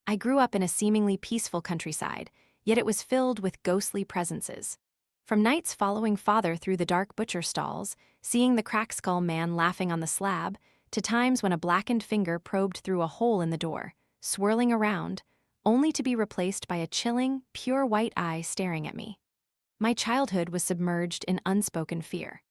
I grew up in a seemingly peaceful countryside, yet it was filled with ghostly presences. From nights following father through the dark butcher stalls, seeing the crack skull man laughing on the slab, to times when a blackened finger probed through a hole in the door, swirling around, only to be replaced by a chilling, pure white eye staring at me. My childhood was submerged in unspoken fear.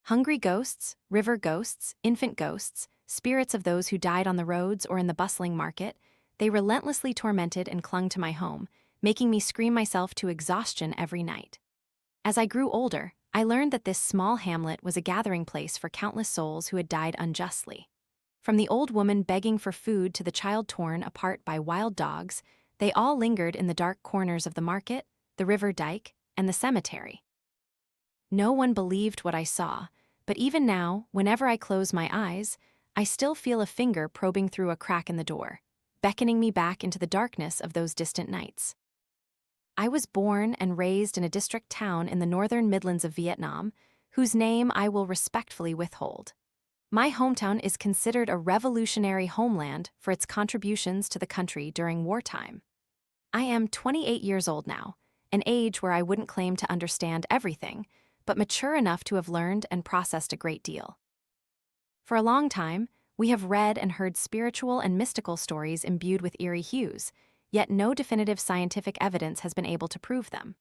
Hungry ghosts, river ghosts, infant ghosts, spirits of those who died on the roads or in the bustling market, they relentlessly tormented and clung to my home, making me scream myself to exhaustion every night. As I grew older, I learned that this small hamlet was a gathering place for countless souls who had died unjustly. From the old woman begging for food to the child torn apart by wild dogs, they all lingered in the dark corners of the market, the river dike, and the cemetery. No one believed what I saw, but even now, whenever I close my eyes, I still feel a finger probing through a crack in the door, beckoning me back into the darkness of those distant nights. I was born and raised in a district town in the northern Midlands of Vietnam, whose name I will respectfully withhold. My hometown is considered a revolutionary homeland for its contributions to the country during wartime. I am 28 years old now, an age where I wouldn't claim to understand everything, but mature enough to have learned and processed a great deal. For a long time, we have read and heard spiritual and mystical stories imbued with eerie hues, yet no definitive scientific evidence has been able to prove them.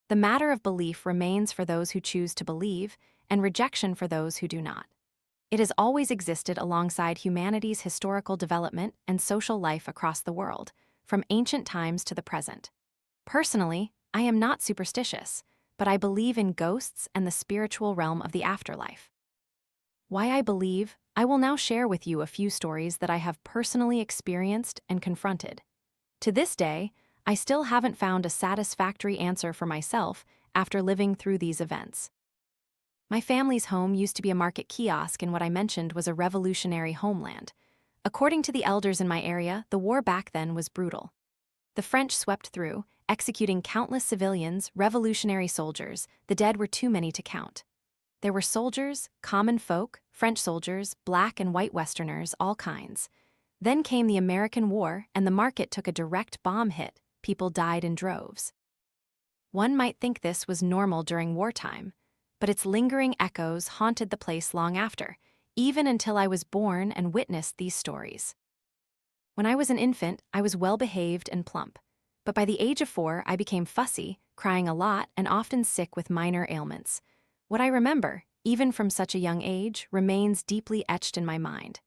The matter of belief remains for those who choose to believe, and rejection for those who do not. It has always existed alongside humanity's historical development and social life across the world, from ancient times to the present. Personally, I am not superstitious, but I believe in ghosts and the spiritual realm of the afterlife. Why I believe, I will now share with you a few stories that I have personally experienced and confronted. To this day, I still haven't found a satisfactory answer for myself after living through these events. My family's home used to be a market kiosk, and what I mentioned was a revolutionary homeland. According to the elders in my area, the war back then was brutal. The French swept through, executing countless civilians, revolutionary soldiers. The dead were too many to count. There were soldiers, common folk, French soldiers, black and white Westerners, all kinds. Then came the American War, and the market took a direct bomb hit. People died in droves. One might think this was normal during wartime, but its lingering echoes haunted the place long after, even until I was born and witnessed these stories. When I was an infant, I was well-behaved and plump, but by the age of 4, I became fussy, crying a lot, and often sick with minor ailments. What I remember, even from such a young age, remains deeply etched in my mind.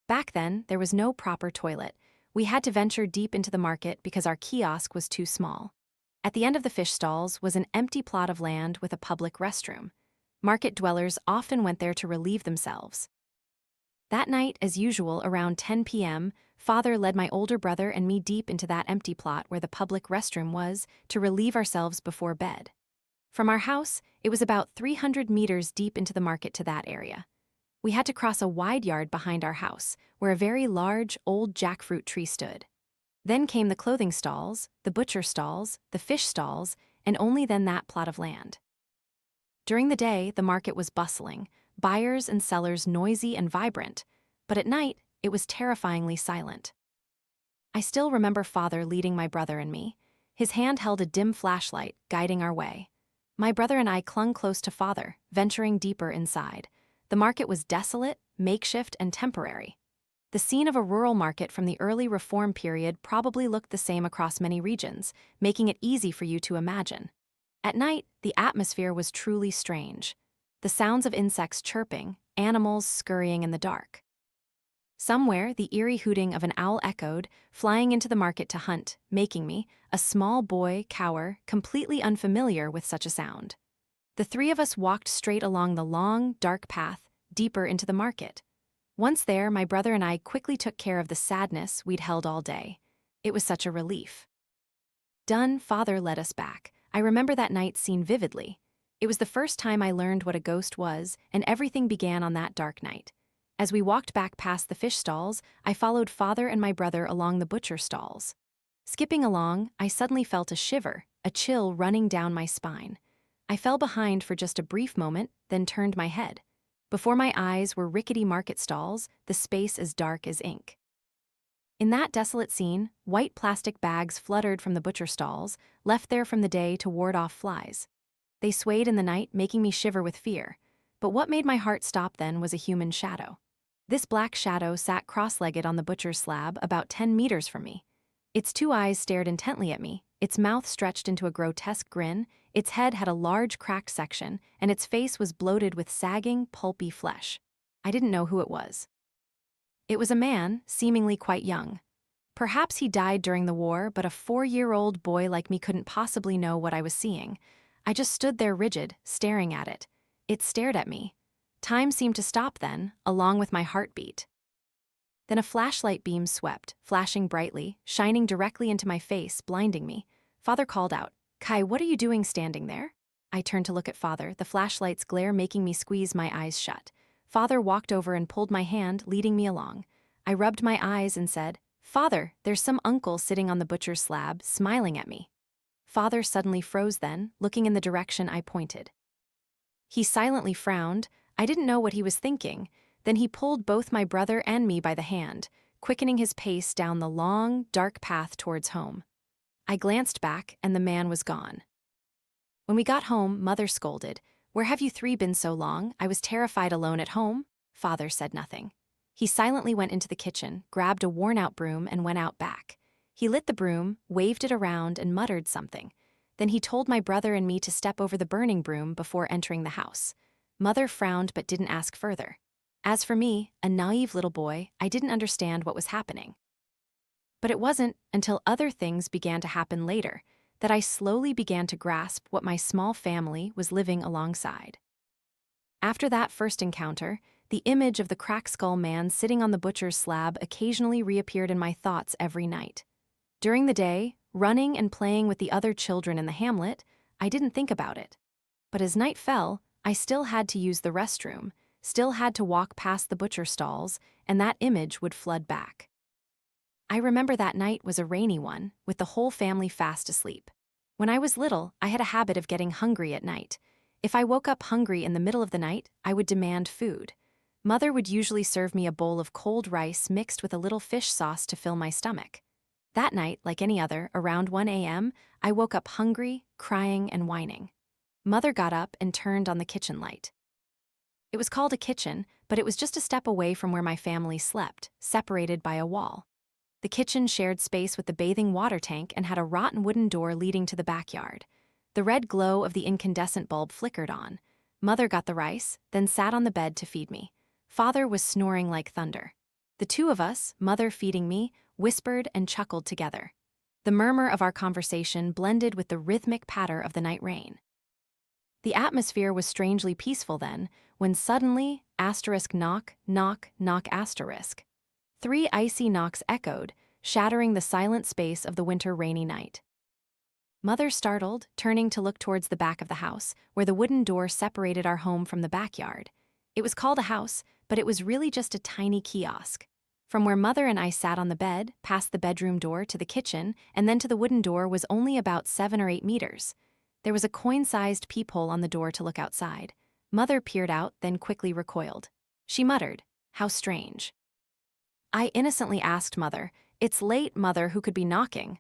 Back then, there was no proper toilet. We had to venture deep into the market because our kiosk was too small. At the end of the fish stalls was an empty plot of land with a public restroom. Market dwellers often went there to relieve themselves. That night, as usual, around 10 p.m., Father led my older brother and me deep into that empty plot where the public restroom was to relieve ourselves before bed. From our house, it was about 300 meters deep into the market to that area. We had to cross a wide yard behind our house, where a very large, old jackfruit tree stood. Then came the clothing stalls, the butcher stalls, the fish stalls, and only then that plot of land. During the day, the market was bustling, buyers and sellers noisy and vibrant, but at night, it was terrifyingly silent. I still remember Father leading my brother and me. His hand held a dim flashlight, guiding our way. My brother and I clung close to Father, venturing deeper inside. The market was desolate, makeshift, and temporary. The scene of a rural market from the early Reform period probably looked the same across many regions, making it easy for you to imagine. At night, the atmosphere was truly strange. The sounds of insects chirping, animals scurrying in the dark. Somewhere, the eerie hooting of an owl echoed, flying into the market to hunt, making me, a small boy, cower, completely unfamiliar with such a sound. The three of us walked straight along the long, dark path, deeper into the market. Once there, my brother and I quickly took care of the sadness we'd held all day. It was such a relief. Done, Father led us back. I remember that night scene vividly. It was the first time I learned what a ghost was, and everything began on that dark night. As we walked back past the fish stalls, I followed Father and my brother along the butcher stalls. Skipping along, I suddenly felt a shiver, a chill running down my spine. I fell behind for just a brief moment, then turned my head. Before my eyes were rickety market stalls, the space as dark as ink. In that desolate scene, white plastic bags fluttered from the butcher stalls, left there from the day to ward off flies. They swayed in the night, making me shiver with fear. But what made my heart stop then was a human shadow. This black shadow sat cross-legged on the butcher's slab about 10 meters from me. Its two eyes stared intently at me, its mouth stretched into a grotesque grin, its head had a large cracked section, and its face was bloated with sagging, pulpy flesh. I didn't know who it was. It was a man, seemingly quite young. Perhaps he died during the war, but a 4-year-old boy like me couldn't possibly know what I was seeing. I just stood there rigid, staring at it. It stared at me. Time seemed to stop then, along with my heartbeat. Then a flashlight beam swept, flashing brightly, shining directly into my face, blinding me. Father called out, "Kai, what are you doing standing there?" I turned to look at Father, the flashlight's glare making me squeeze my eyes shut. Father walked over and pulled my hand, leading me along. I rubbed my eyes and said, "Father, there's some uncle sitting on the butcher's slab, smiling at me." Father suddenly froze then, looking in the direction I pointed. He silently frowned. I didn't know what he was thinking. Then he pulled both my brother and me by the hand, quickening his pace down the long, dark path towards home. I glanced back, and the man was gone. When we got home, Mother scolded. "Where have you three been so long? I was terrified alone at home." Father said nothing. He silently went into the kitchen, grabbed a worn-out broom, and went out back. He lit the broom, waved it around, and muttered something. Then he told my brother and me to step over the burning broom before entering the house. Mother frowned but didn't ask further. As for me, a naive little boy, I didn't understand what was happening. But it wasn't until other things began to happen later that I slowly began to grasp what my small family was living alongside. After that first encounter, the image of the crack-skull man sitting on the butcher's slab occasionally reappeared in my thoughts every night. During the day, running and playing with the other children in the hamlet, I didn't think about it. But as night fell, I still had to use the restroom, still had to walk past the butcher stalls, and that image would flood back. I remember that night was a rainy one, with the whole family fast asleep. When I was little, I had a habit of getting hungry at night. If I woke up hungry in the middle of the night, I would demand food. Mother would usually serve me a bowl of cold rice mixed with a little fish sauce to fill my stomach. That night, like any other, around 1 a.m., I woke up hungry, crying, and whining. Mother got up and turned on the kitchen light. It was called a kitchen, but it was just a step away from where my family slept, separated by a wall. The kitchen shared space with the bathing water tank and had a rotten wooden door leading to the backyard. The red glow of the incandescent bulb flickered on. Mother got the rice, then sat on the bed to feed me. Father was snoring like thunder. The two of us, Mother feeding me, whispered and chuckled together. The murmur of our conversation blended with the rhythmic patter of the night rain. The atmosphere was strangely peaceful then, when suddenly, knock, knock, knock, 3 icy knocks echoed, shattering the silent space of the winter rainy night. Mother startled, turning to look towards the back of the house, where the wooden door separated our home from the backyard. It was called a house, but it was really just a tiny kiosk. From where Mother and I sat on the bed, past the bedroom door to the kitchen, and then to the wooden door was only about 7 or 8 meters. There was a coin-sized peephole on the door to look outside. Mother peered out, then quickly recoiled. She muttered, "How strange." I innocently asked Mother, "It's late, Mother, who could be knocking?"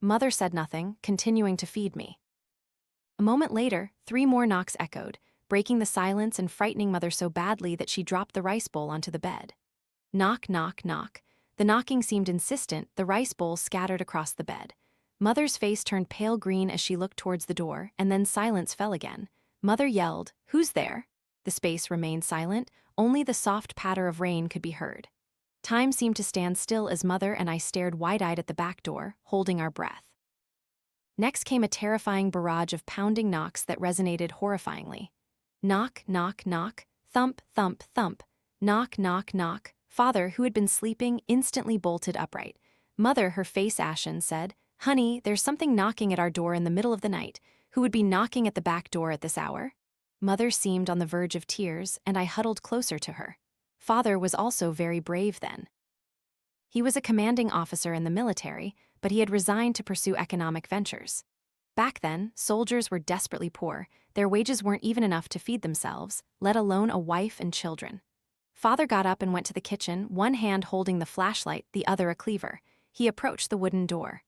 Mother said nothing, continuing to feed me. A moment later, 3 more knocks echoed, breaking the silence and frightening Mother so badly that she dropped the rice bowl onto the bed. Knock, knock, knock. The knocking seemed insistent, the rice bowl scattered across the bed. Mother's face turned pale green as she looked towards the door, and then silence fell again. Mother yelled, "Who's there?" The space remained silent, only the soft patter of rain could be heard. Time seemed to stand still as Mother and I stared wide-eyed at the back door, holding our breath. Next came a terrifying barrage of pounding knocks that resonated horrifyingly. Knock, knock, knock, thump, thump, thump. Knock, knock, knock. Father, who had been sleeping, instantly bolted upright. Mother, her face ashen, said, "Honey, there's something knocking at our door in the middle of the night. Who would be knocking at the back door at this hour?" Mother seemed on the verge of tears, and I huddled closer to her. Father was also very brave then. He was a commanding officer in the military, but he had resigned to pursue economic ventures. Back then, soldiers were desperately poor. Their wages weren't even enough to feed themselves, let alone a wife and children. Father got up and went to the kitchen, one hand holding the flashlight, the other a cleaver. He approached the wooden door.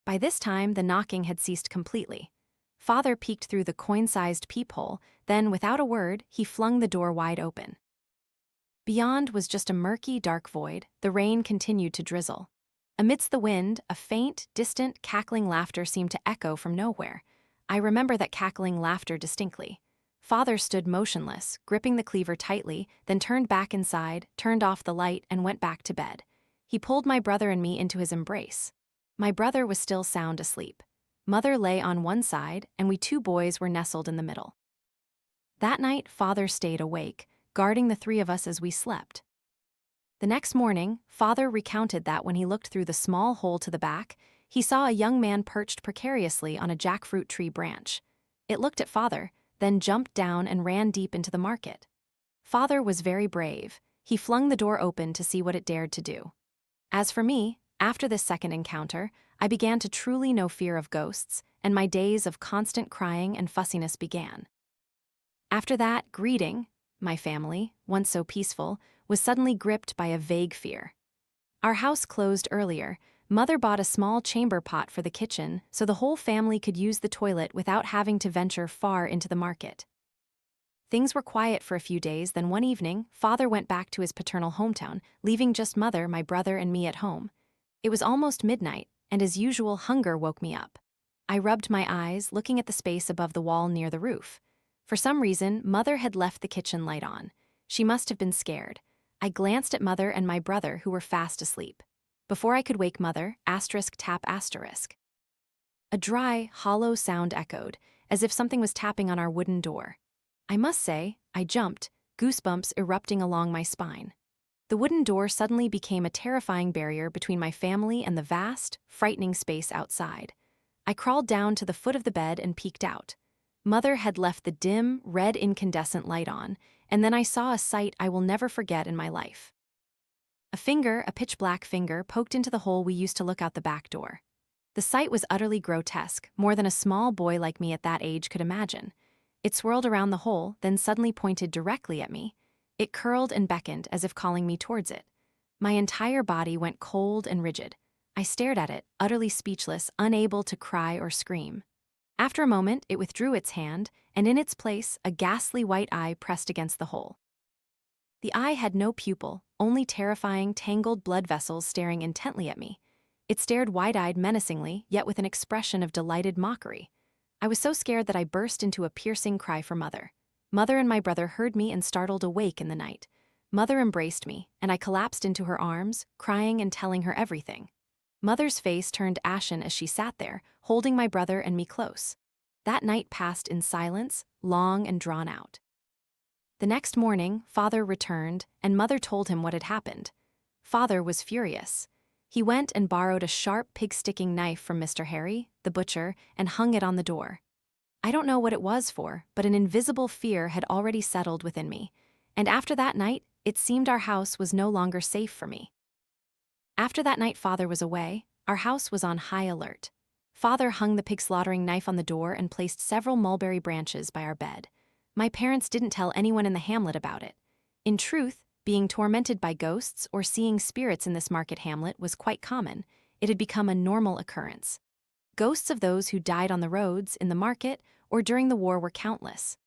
By this time, the knocking had ceased completely. Father peeked through the coin-sized peephole, then, without a word, he flung the door wide open. Beyond was just a murky, dark void. The rain continued to drizzle. Amidst the wind, a faint, distant, cackling laughter seemed to echo from nowhere. I remember that cackling laughter distinctly. Father stood motionless, gripping the cleaver tightly, then turned back inside, turned off the light, and went back to bed. He pulled my brother and me into his embrace. My brother was still sound asleep. Mother lay on one side, and we two boys were nestled in the middle. That night, Father stayed awake, guarding the three of us as we slept. The next morning, Father recounted that when he looked through the small hole to the back, he saw a young man perched precariously on a jackfruit tree branch. It looked at Father, then jumped down and ran deep into the market. Father was very brave. He flung the door open to see what it dared to do. As for me, after this second encounter, I began to truly know fear of ghosts, and my days of constant crying and fussiness began. After that, greeting, my family, once so peaceful, was suddenly gripped by a vague fear. Our house closed earlier. Mother bought a small chamber pot for the kitchen so the whole family could use the toilet without having to venture far into the market. Things were quiet for a few days, then one evening, Father went back to his paternal hometown, leaving just Mother, my brother, and me at home. It was almost midnight, and as usual, hunger woke me up. I rubbed my eyes, looking at the space above the wall near the roof. For some reason, Mother had left the kitchen light on. She must have been scared. I glanced at Mother and my brother, who were fast asleep. Before I could wake Mother, tap. A dry, hollow sound echoed, as if something was tapping on our wooden door. I must say, I jumped, goosebumps erupting along my spine. The wooden door suddenly became a terrifying barrier between my family and the vast, frightening space outside. I crawled down to the foot of the bed and peeked out. Mother had left the dim, red incandescent light on, and then I saw a sight I will never forget in my life. A pitch-black finger, poked into the hole we used to look out the back door. The sight was utterly grotesque, more than a small boy like me at that age could imagine. It swirled around the hole, then suddenly pointed directly at me. It curled and beckoned as if calling me towards it. My entire body went cold and rigid. I stared at it, utterly speechless, unable to cry or scream. After a moment, it withdrew its hand, and in its place, a ghastly white eye pressed against the hole. The eye had no pupil, only terrifying, tangled blood vessels staring intently at me. It stared wide-eyed menacingly, yet with an expression of delighted mockery. I was so scared that I burst into a piercing cry for Mother. Mother and my brother heard me and startled awake in the night. Mother embraced me, and I collapsed into her arms, crying and telling her everything. Mother's face turned ashen as she sat there, holding my brother and me close. That night passed in silence, long and drawn out. The next morning, Father returned, and Mother told him what had happened. Father was furious. He went and borrowed a sharp pig-sticking knife from Mr. Harry, the butcher, and hung it on the door. I don't know what it was for, but an invisible fear had already settled within me, and after that night, it seemed our house was no longer safe for me. After that night Father was away, our house was on high alert. Father hung the pig-slaughtering knife on the door and placed several mulberry branches by our bed. My parents didn't tell anyone in the hamlet about it. In truth, being tormented by ghosts or seeing spirits in this market hamlet was quite common. It had become a normal occurrence. Ghosts of those who died on the roads, in the market, or during the war were countless.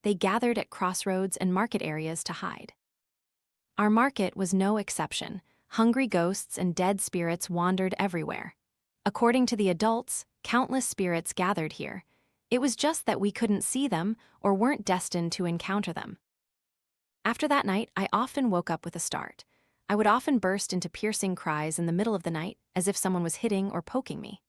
They gathered at crossroads and market areas to hide. Our market was no exception. Hungry ghosts and dead spirits wandered everywhere. According to the adults, countless spirits gathered here. It was just that we couldn't see them or weren't destined to encounter them. After that night, I often woke up with a start. I would often burst into piercing cries in the middle of the night, as if someone was hitting or poking me.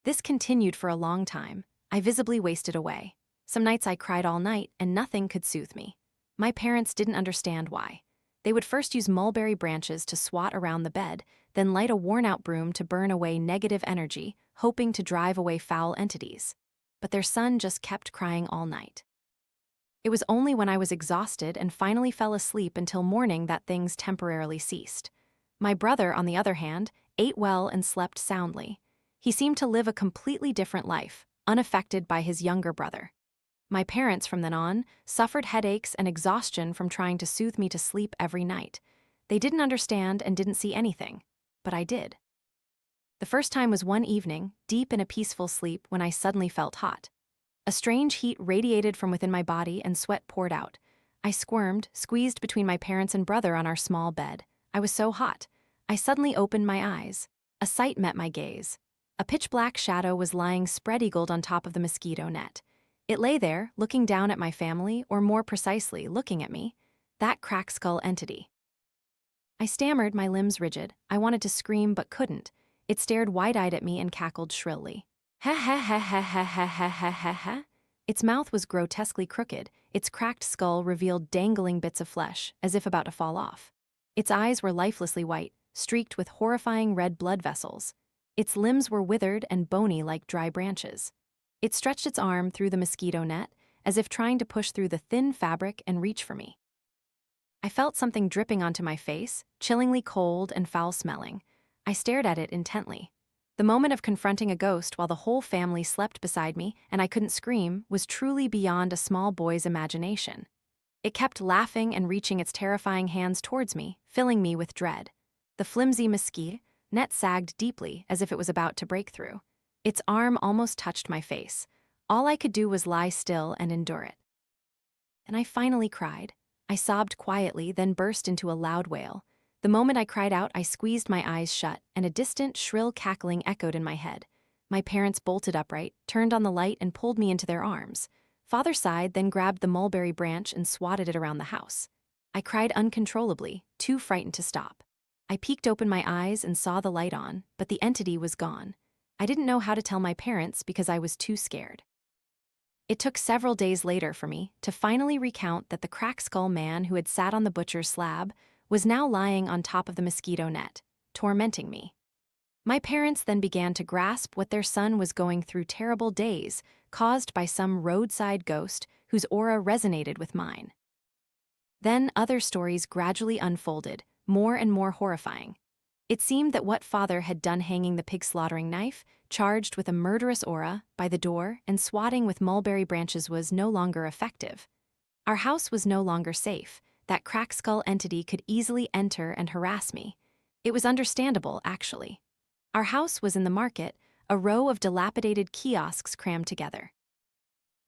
This continued for a long time. I visibly wasted away. Some nights I cried all night, and nothing could soothe me. My parents didn't understand why. They would first use mulberry branches to swat around the bed, then light a worn-out broom to burn away negative energy, hoping to drive away foul entities. But their son just kept crying all night. It was only when I was exhausted and finally fell asleep until morning that things temporarily ceased. My brother, on the other hand, ate well and slept soundly. He seemed to live a completely different life, unaffected by his younger brother. My parents, from then on, suffered headaches and exhaustion from trying to soothe me to sleep every night. They didn't understand and didn't see anything, but I did. The first time was one evening, deep in a peaceful sleep, when I suddenly felt hot. A strange heat radiated from within my body and sweat poured out. I squirmed, squeezed between my parents and brother on our small bed. I was so hot. I suddenly opened my eyes. A sight met my gaze. A pitch-black shadow was lying spread-eagled on top of the mosquito net. It lay there, looking down at my family, or more precisely, looking at me. That crack-skull entity. I stammered, my limbs rigid. I wanted to scream but couldn't. It stared wide-eyed at me and cackled shrilly. Ha ha ha ha ha ha ha ha ha ha. Its mouth was grotesquely crooked. Its cracked skull revealed dangling bits of flesh, as if about to fall off. Its eyes were lifelessly white, streaked with horrifying red blood vessels. Its limbs were withered and bony like dry branches. It stretched its arm through the mosquito net, as if trying to push through the thin fabric and reach for me. I felt something dripping onto my face, chillingly cold and foul-smelling. I stared at it intently. The moment of confronting a ghost while the whole family slept beside me and I couldn't scream was truly beyond a small boy's imagination. It kept laughing and reaching its terrifying hands towards me, filling me with dread. The flimsy mosquito net sagged deeply as if it was about to break through. Its arm almost touched my face. All I could do was lie still and endure it. And I finally cried. I sobbed quietly, then burst into a loud wail. The moment I cried out, I squeezed my eyes shut, and a distant, shrill cackling echoed in my head. My parents bolted upright, turned on the light, and pulled me into their arms. Father sighed, then grabbed the mulberry branch and swatted it around the house. I cried uncontrollably, too frightened to stop. I peeked open my eyes and saw the light on, but the entity was gone. I didn't know how to tell my parents because I was too scared. It took several days later for me to finally recount that the crack-skull man who had sat on the butcher's slab was now lying on top of the mosquito net, tormenting me. My parents then began to grasp what their son was going through: terrible days caused by some roadside ghost whose aura resonated with mine. Then other stories gradually unfolded, more and more horrifying. It seemed that what father had done, hanging the pig-slaughtering knife, charged with a murderous aura, by the door and swatting with mulberry branches, was no longer effective. Our house was no longer safe. That crack-skull entity could easily enter and harass me. It was understandable, actually. Our house was in the market, a row of dilapidated kiosks crammed together.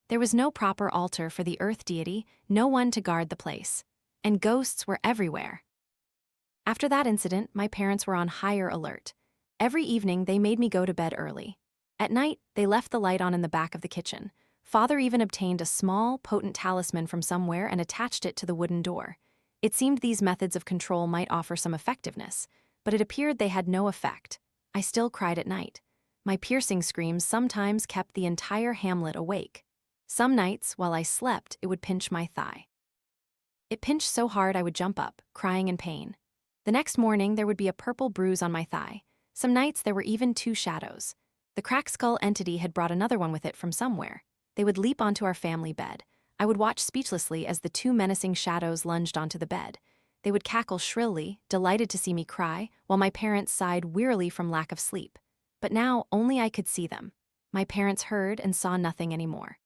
There was no proper altar for the earth deity, no one to guard the place. And ghosts were everywhere. After that incident, my parents were on higher alert. Every evening, they made me go to bed early. At night, they left the light on in the back of the kitchen. Father even obtained a small, potent talisman from somewhere and attached it to the wooden door. It seemed these methods of control might offer some effectiveness, but it appeared they had no effect. I still cried at night. My piercing screams sometimes kept the entire hamlet awake. Some nights, while I slept, it would pinch my thigh. It pinched so hard I would jump up, crying in pain. The next morning, there would be a purple bruise on my thigh. Some nights, there were even 2 shadows. The crack-skull entity had brought another one with it from somewhere. They would leap onto our family bed. I would watch speechlessly as the 2 menacing shadows lunged onto the bed. They would cackle shrilly, delighted to see me cry, while my parents sighed wearily from lack of sleep. But now, only I could see them. My parents heard and saw nothing anymore.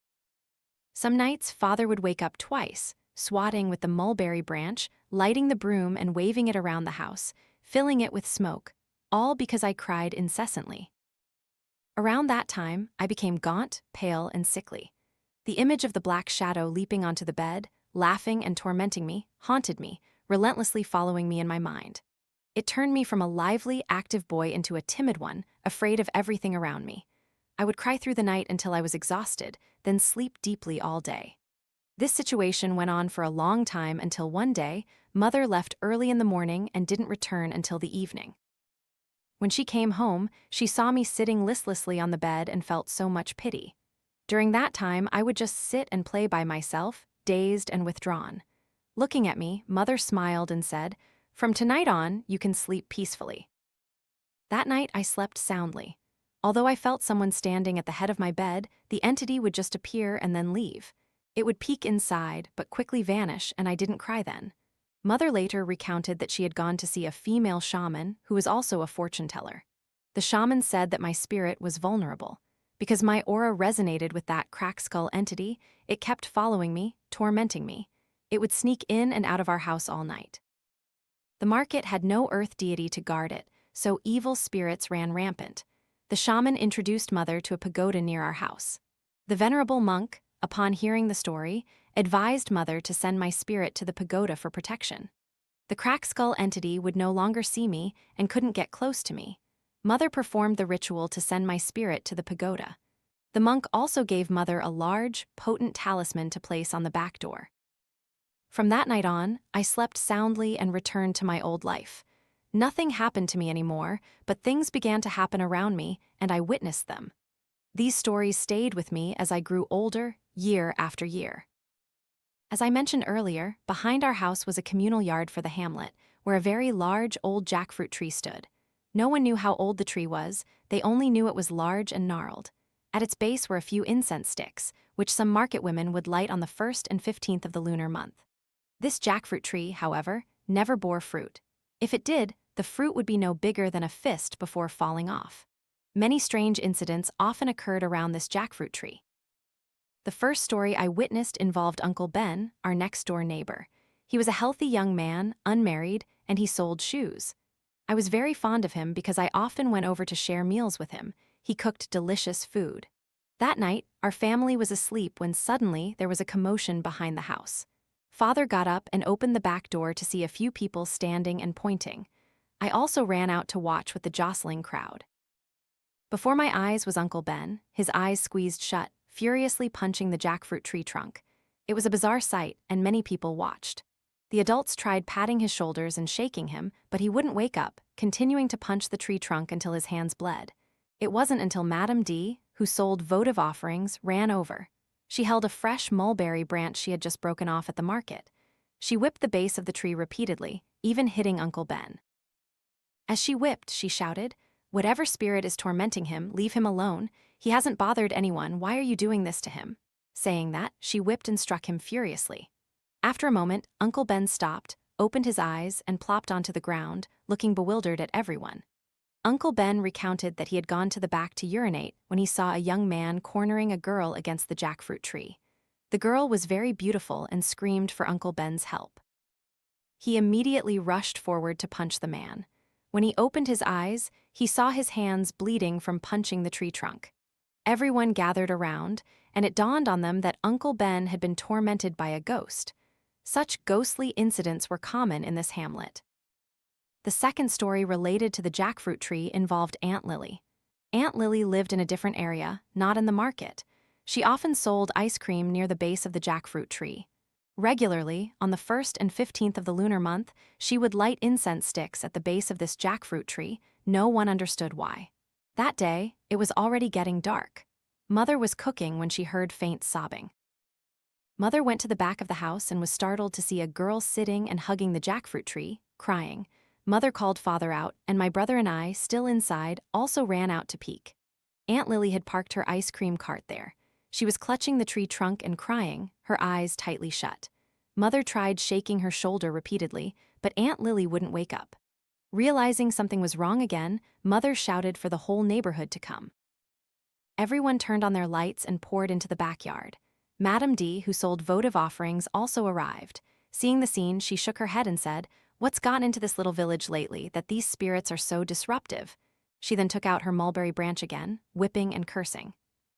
Some nights, father would wake up twice, swatting with the mulberry branch, lighting the broom and waving it around the house, filling it with smoke, all because I cried incessantly. Around that time, I became gaunt, pale, and sickly. The image of the black shadow leaping onto the bed, laughing and tormenting me, haunted me, relentlessly following me in my mind. It turned me from a lively, active boy into a timid one, afraid of everything around me. I would cry through the night until I was exhausted, then sleep deeply all day. This situation went on for a long time until one day, Mother left early in the morning and didn't return until the evening. When she came home, she saw me sitting listlessly on the bed and felt so much pity. During that time, I would just sit and play by myself, dazed and withdrawn. Looking at me, Mother smiled and said, "From tonight on, you can sleep peacefully." That night, I slept soundly. Although I felt someone standing at the head of my bed, the entity would just appear and then leave. It would peek inside, but quickly vanish, and I didn't cry then. Mother later recounted that she had gone to see a female shaman who was also a fortune teller. The shaman said that my spirit was vulnerable. Because my aura resonated with that crack skull entity, it kept following me, tormenting me. It would sneak in and out of our house all night. The market had no earth deity to guard it, so evil spirits ran rampant. The shaman introduced Mother to a pagoda near our house. The venerable monk, upon hearing the story, advised Mother to send my spirit to the pagoda for protection. The crack skull entity would no longer see me and couldn't get close to me. Mother performed the ritual to send my spirit to the pagoda. The monk also gave Mother a large, potent talisman to place on the back door. From that night on, I slept soundly and returned to my old life. Nothing happened to me anymore, but things began to happen around me, and I witnessed them. These stories stayed with me as I grew older, year after year. As I mentioned earlier, behind our house was a communal yard for the hamlet, where a very large old jackfruit tree stood. No one knew how old the tree was, they only knew it was large and gnarled. At its base were a few incense sticks, which some market women would light on the 1st and 15th of the lunar month. This jackfruit tree, however, never bore fruit. If it did, the fruit would be no bigger than a fist before falling off. Many strange incidents often occurred around this jackfruit tree. The first story I witnessed involved Uncle Ben, our next-door neighbor. He was a healthy young man, unmarried, and he sold shoes. I was very fond of him because I often went over to share meals with him. He cooked delicious food. That night, our family was asleep when suddenly there was a commotion behind the house. Father got up and opened the back door to see a few people standing and pointing. I also ran out to watch with the jostling crowd. Before my eyes was Uncle Ben, his eyes squeezed shut, furiously punching the jackfruit tree trunk. It was a bizarre sight, and many people watched. The adults tried patting his shoulders and shaking him, but he wouldn't wake up, continuing to punch the tree trunk until his hands bled. It wasn't until Madame D, who sold votive offerings, ran over. She held a fresh mulberry branch she had just broken off at the market. She whipped the base of the tree repeatedly, even hitting Uncle Ben. As she whipped, she shouted, "Whatever spirit is tormenting him, leave him alone. He hasn't bothered anyone, why are you doing this to him?" Saying that, she whipped and struck him furiously. After a moment, Uncle Ben stopped, opened his eyes, and plopped onto the ground, looking bewildered at everyone. Uncle Ben recounted that he had gone to the back to urinate when he saw a young man cornering a girl against the jackfruit tree. The girl was very beautiful and screamed for Uncle Ben's help. He immediately rushed forward to punch the man. When he opened his eyes, he saw his hands bleeding from punching the tree trunk. Everyone gathered around, and it dawned on them that Uncle Ben had been tormented by a ghost. Such ghostly incidents were common in this hamlet. The second story related to the jackfruit tree involved Aunt Lily. Aunt Lily lived in a different area, not in the market. She often sold ice cream near the base of the jackfruit tree. Regularly, on the 1st and 15th of the lunar month, she would light incense sticks at the base of this jackfruit tree. No one understood why. That day, it was already getting dark. Mother was cooking when she heard faint sobbing. Mother went to the back of the house and was startled to see a girl sitting and hugging the jackfruit tree, crying. Mother called Father out, and my brother and I, still inside, also ran out to peek. Aunt Lily had parked her ice cream cart there. She was clutching the tree trunk and crying, her eyes tightly shut. Mother tried shaking her shoulder repeatedly, but Aunt Lily wouldn't wake up. Realizing something was wrong again, Mother shouted for the whole neighborhood to come. Everyone turned on their lights and poured into the backyard. Madame D, who sold votive offerings, also arrived. Seeing the scene, she shook her head and said, "What's gotten into this little village lately that these spirits are so disruptive?" She then took out her mulberry branch again, whipping and cursing.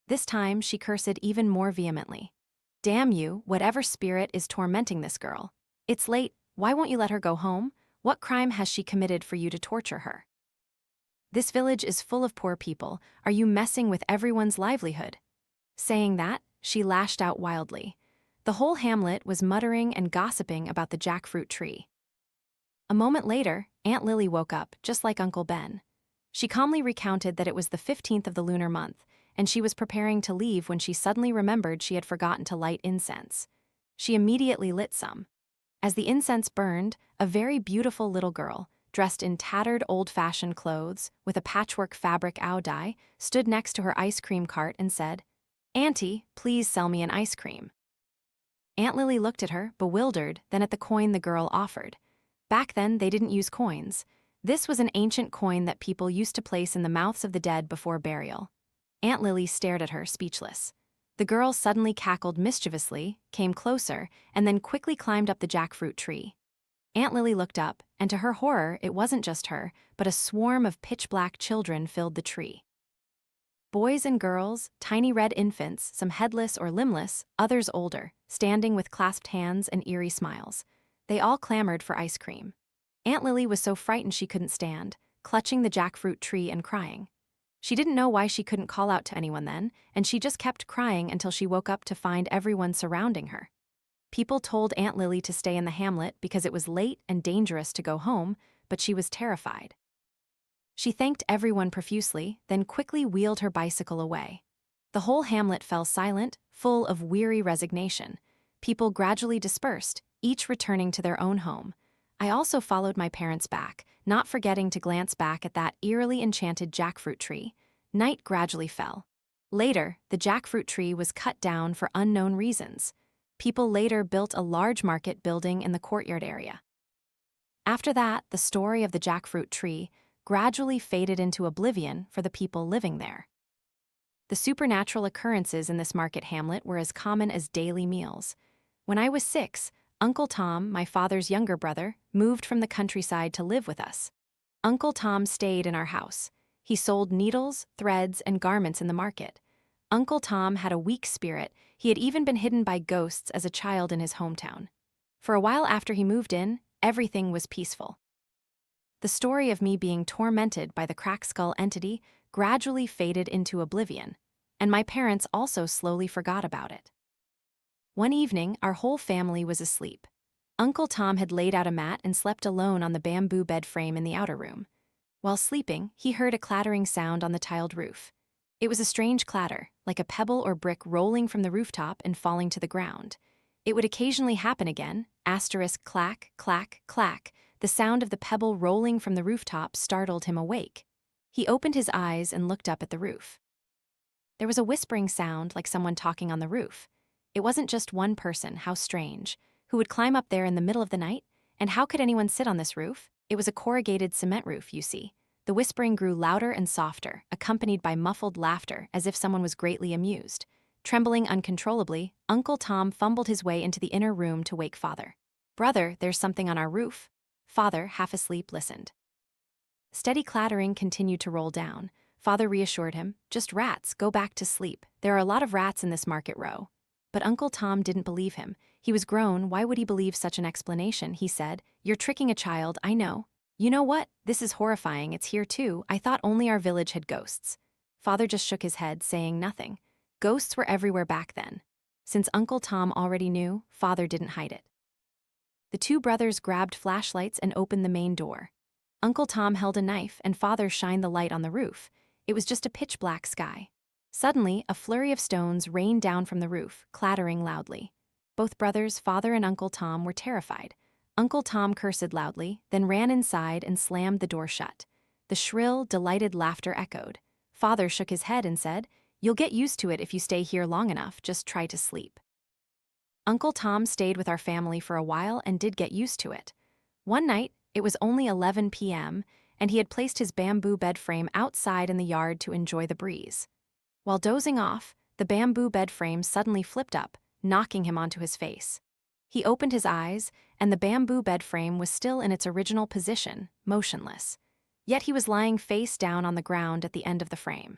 This time, she cursed even more vehemently. "Damn you, whatever spirit is tormenting this girl. It's late, why won't you let her go home? What crime has she committed for you to torture her? This village is full of poor people, are you messing with everyone's livelihood?" Saying that, she lashed out wildly. The whole hamlet was muttering and gossiping about the jackfruit tree. A moment later, Aunt Lily woke up, just like Uncle Ben. She calmly recounted that it was the 15th of the lunar month, and she was preparing to leave when she suddenly remembered she had forgotten to light incense. She immediately lit some. As the incense burned, a very beautiful little girl, dressed in tattered old-fashioned clothes with a patchwork fabric dye, stood next to her ice cream cart and said, "Auntie, please sell me an ice cream." Aunt Lily looked at her, bewildered, then at the coin the girl offered. Back then, they didn't use coins. This was an ancient coin that people used to place in the mouths of the dead before burial. Aunt Lily stared at her, speechless. The girl suddenly cackled mischievously, came closer, and then quickly climbed up the jackfruit tree. Aunt Lily looked up, and to her horror, it wasn't just her, but a swarm of pitch-black children filled the tree. Boys and girls, tiny red infants, some headless or limbless, others older, standing with clasped hands and eerie smiles. They all clamored for ice cream. Aunt Lily was so frightened she couldn't stand, clutching the jackfruit tree and crying. She didn't know why she couldn't call out to anyone then, and she just kept crying until she woke up to find everyone surrounding her. People told Aunt Lily to stay in the hamlet because it was late and dangerous to go home, but she was terrified. She thanked everyone profusely, then quickly wheeled her bicycle away. The whole hamlet fell silent, full of weary resignation. People gradually dispersed, each returning to their own home. I also followed my parents back, not forgetting to glance back at that eerily enchanted jackfruit tree. Night gradually fell. Later, the jackfruit tree was cut down for unknown reasons. People later built a large market building in the courtyard area. After that, the story of the jackfruit tree gradually faded into oblivion for the people living there. The supernatural occurrences in this market hamlet were as common as daily meals. When I was 6, Uncle Tom, my father's younger brother, moved from the countryside to live with us. Uncle Tom stayed in our house. He sold needles, threads, and garments in the market. Uncle Tom had a weak spirit. He had even been hidden by ghosts as a child in his hometown. For a while after he moved in, everything was peaceful. The story of me being tormented by the crack skull entity gradually faded into oblivion, and my parents also slowly forgot about it. One evening, our whole family was asleep. Uncle Tom had laid out a mat and slept alone on the bamboo bed frame in the outer room. While sleeping, he heard a clattering sound on the tiled roof. It was a strange clatter, like a pebble or brick rolling from the rooftop and falling to the ground. It would occasionally happen again, asterisk clack, clack, clack. The sound of the pebble rolling from the rooftop startled him awake. He opened his eyes and looked up at the roof. There was a whispering sound like someone talking on the roof. It wasn't just one person, how strange. Who would climb up there in the middle of the night? And how could anyone sit on this roof? It was a corrugated cement roof, you see. The whispering grew louder and softer, accompanied by muffled laughter, as if someone was greatly amused. Trembling uncontrollably, Uncle Tom fumbled his way into the inner room to wake Father. "Brother, there's something on our roof." Father, half asleep, listened. Steady clattering continued to roll down. Father reassured him, "Just rats, go back to sleep. There are a lot of rats in this market row." But Uncle Tom didn't believe him. He was grown, why would he believe such an explanation? He said, "You're tricking a child, I know." "You know what? This is horrifying, it's here too. I thought only our village had ghosts." Father just shook his head, saying nothing. Ghosts were everywhere back then. Since Uncle Tom already knew, Father didn't hide it. The two brothers grabbed flashlights and opened the main door. Uncle Tom held a knife and Father shined the light on the roof. It was just a pitch-black sky. Suddenly, a flurry of stones rained down from the roof, clattering loudly. Both brothers, Father and Uncle Tom, were terrified. Uncle Tom cursed loudly, then ran inside and slammed the door shut. The shrill, delighted laughter echoed. Father shook his head and said, "You'll get used to it if you stay here long enough, just try to sleep." Uncle Tom stayed with our family for a while and did get used to it. One night, it was only 11 p.m., and he had placed his bamboo bed frame outside in the yard to enjoy the breeze. While dozing off, the bamboo bed frame suddenly flipped up, knocking him onto his face. He opened his eyes, and the bamboo bed frame was still in its original position, motionless. Yet he was lying face down on the ground at the end of the frame.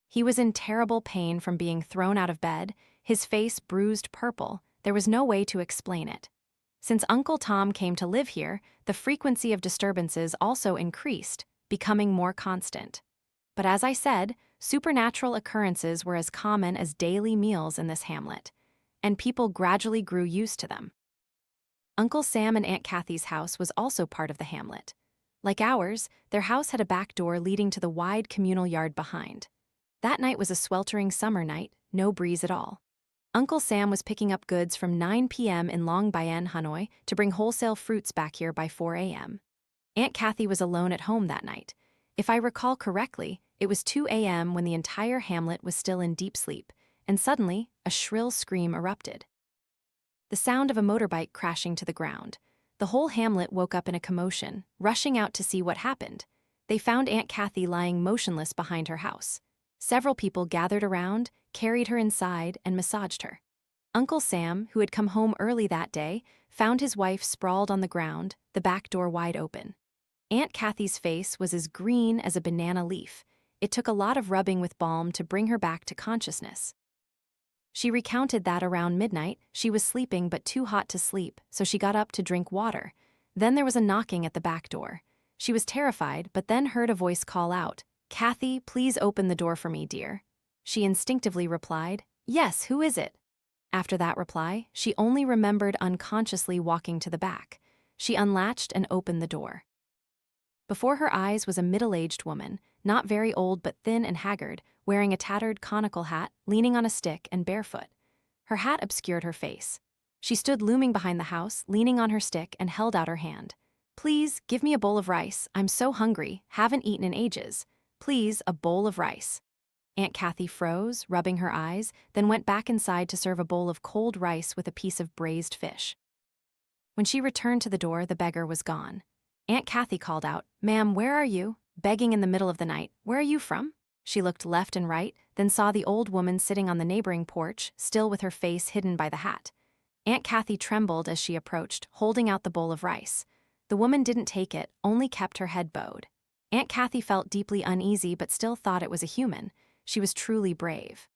He was in terrible pain from being thrown out of bed, his face bruised purple. There was no way to explain it. Since Uncle Tom came to live here, the frequency of disturbances also increased, becoming more constant. But as I said, supernatural occurrences were as common as daily meals in this hamlet, and people gradually grew used to them. Uncle Sam and Aunt Kathy's house was also part of the hamlet. Like ours, their house had a back door leading to the wide communal yard behind. That night was a sweltering summer night, no breeze at all. Uncle Sam was picking up goods from 9 p.m. in Long Bien, Hanoi, to bring wholesale fruits back here by 4 a.m. Aunt Kathy was alone at home that night. If I recall correctly, it was 2 a.m. when the entire hamlet was still in deep sleep, and suddenly, a shrill scream erupted. The sound of a motorbike crashing to the ground. The whole hamlet woke up in a commotion, rushing out to see what happened. They found Aunt Kathy lying motionless behind her house. Several people gathered around, carried her inside, and massaged her. Uncle Sam, who had come home early that day, found his wife sprawled on the ground, the back door wide open. Aunt Kathy's face was as green as a banana leaf. It took a lot of rubbing with balm to bring her back to consciousness. She recounted that around midnight, she was sleeping but too hot to sleep, so she got up to drink water. Then there was a knocking at the back door. She was terrified, but then heard a voice call out, "Kathy, please open the door for me, dear." She instinctively replied, "Yes, who is it?" After that reply, she only remembered unconsciously walking to the back. She unlatched and opened the door. Before her eyes was a middle-aged woman, not very old but thin and haggard, wearing a tattered conical hat, leaning on a stick and barefoot. Her hat obscured her face. She stood looming behind the house, leaning on her stick, and held out her hand. "Please, give me a bowl of rice. I'm so hungry, haven't eaten in ages. Please, a bowl of rice." Aunt Kathy froze, rubbing her eyes, then went back inside to serve a bowl of cold rice with a piece of braised fish. When she returned to the door, the beggar was gone. Aunt Kathy called out, "Ma'am, where are you?" Begging in the middle of the night. "Where are you from?" She looked left and right, then saw the old woman sitting on the neighboring porch, still with her face hidden by the hat. Aunt Kathy trembled as she approached, holding out the bowl of rice. The woman didn't take it, only kept her head bowed. Aunt Kathy felt deeply uneasy but still thought it was a human. She was truly brave.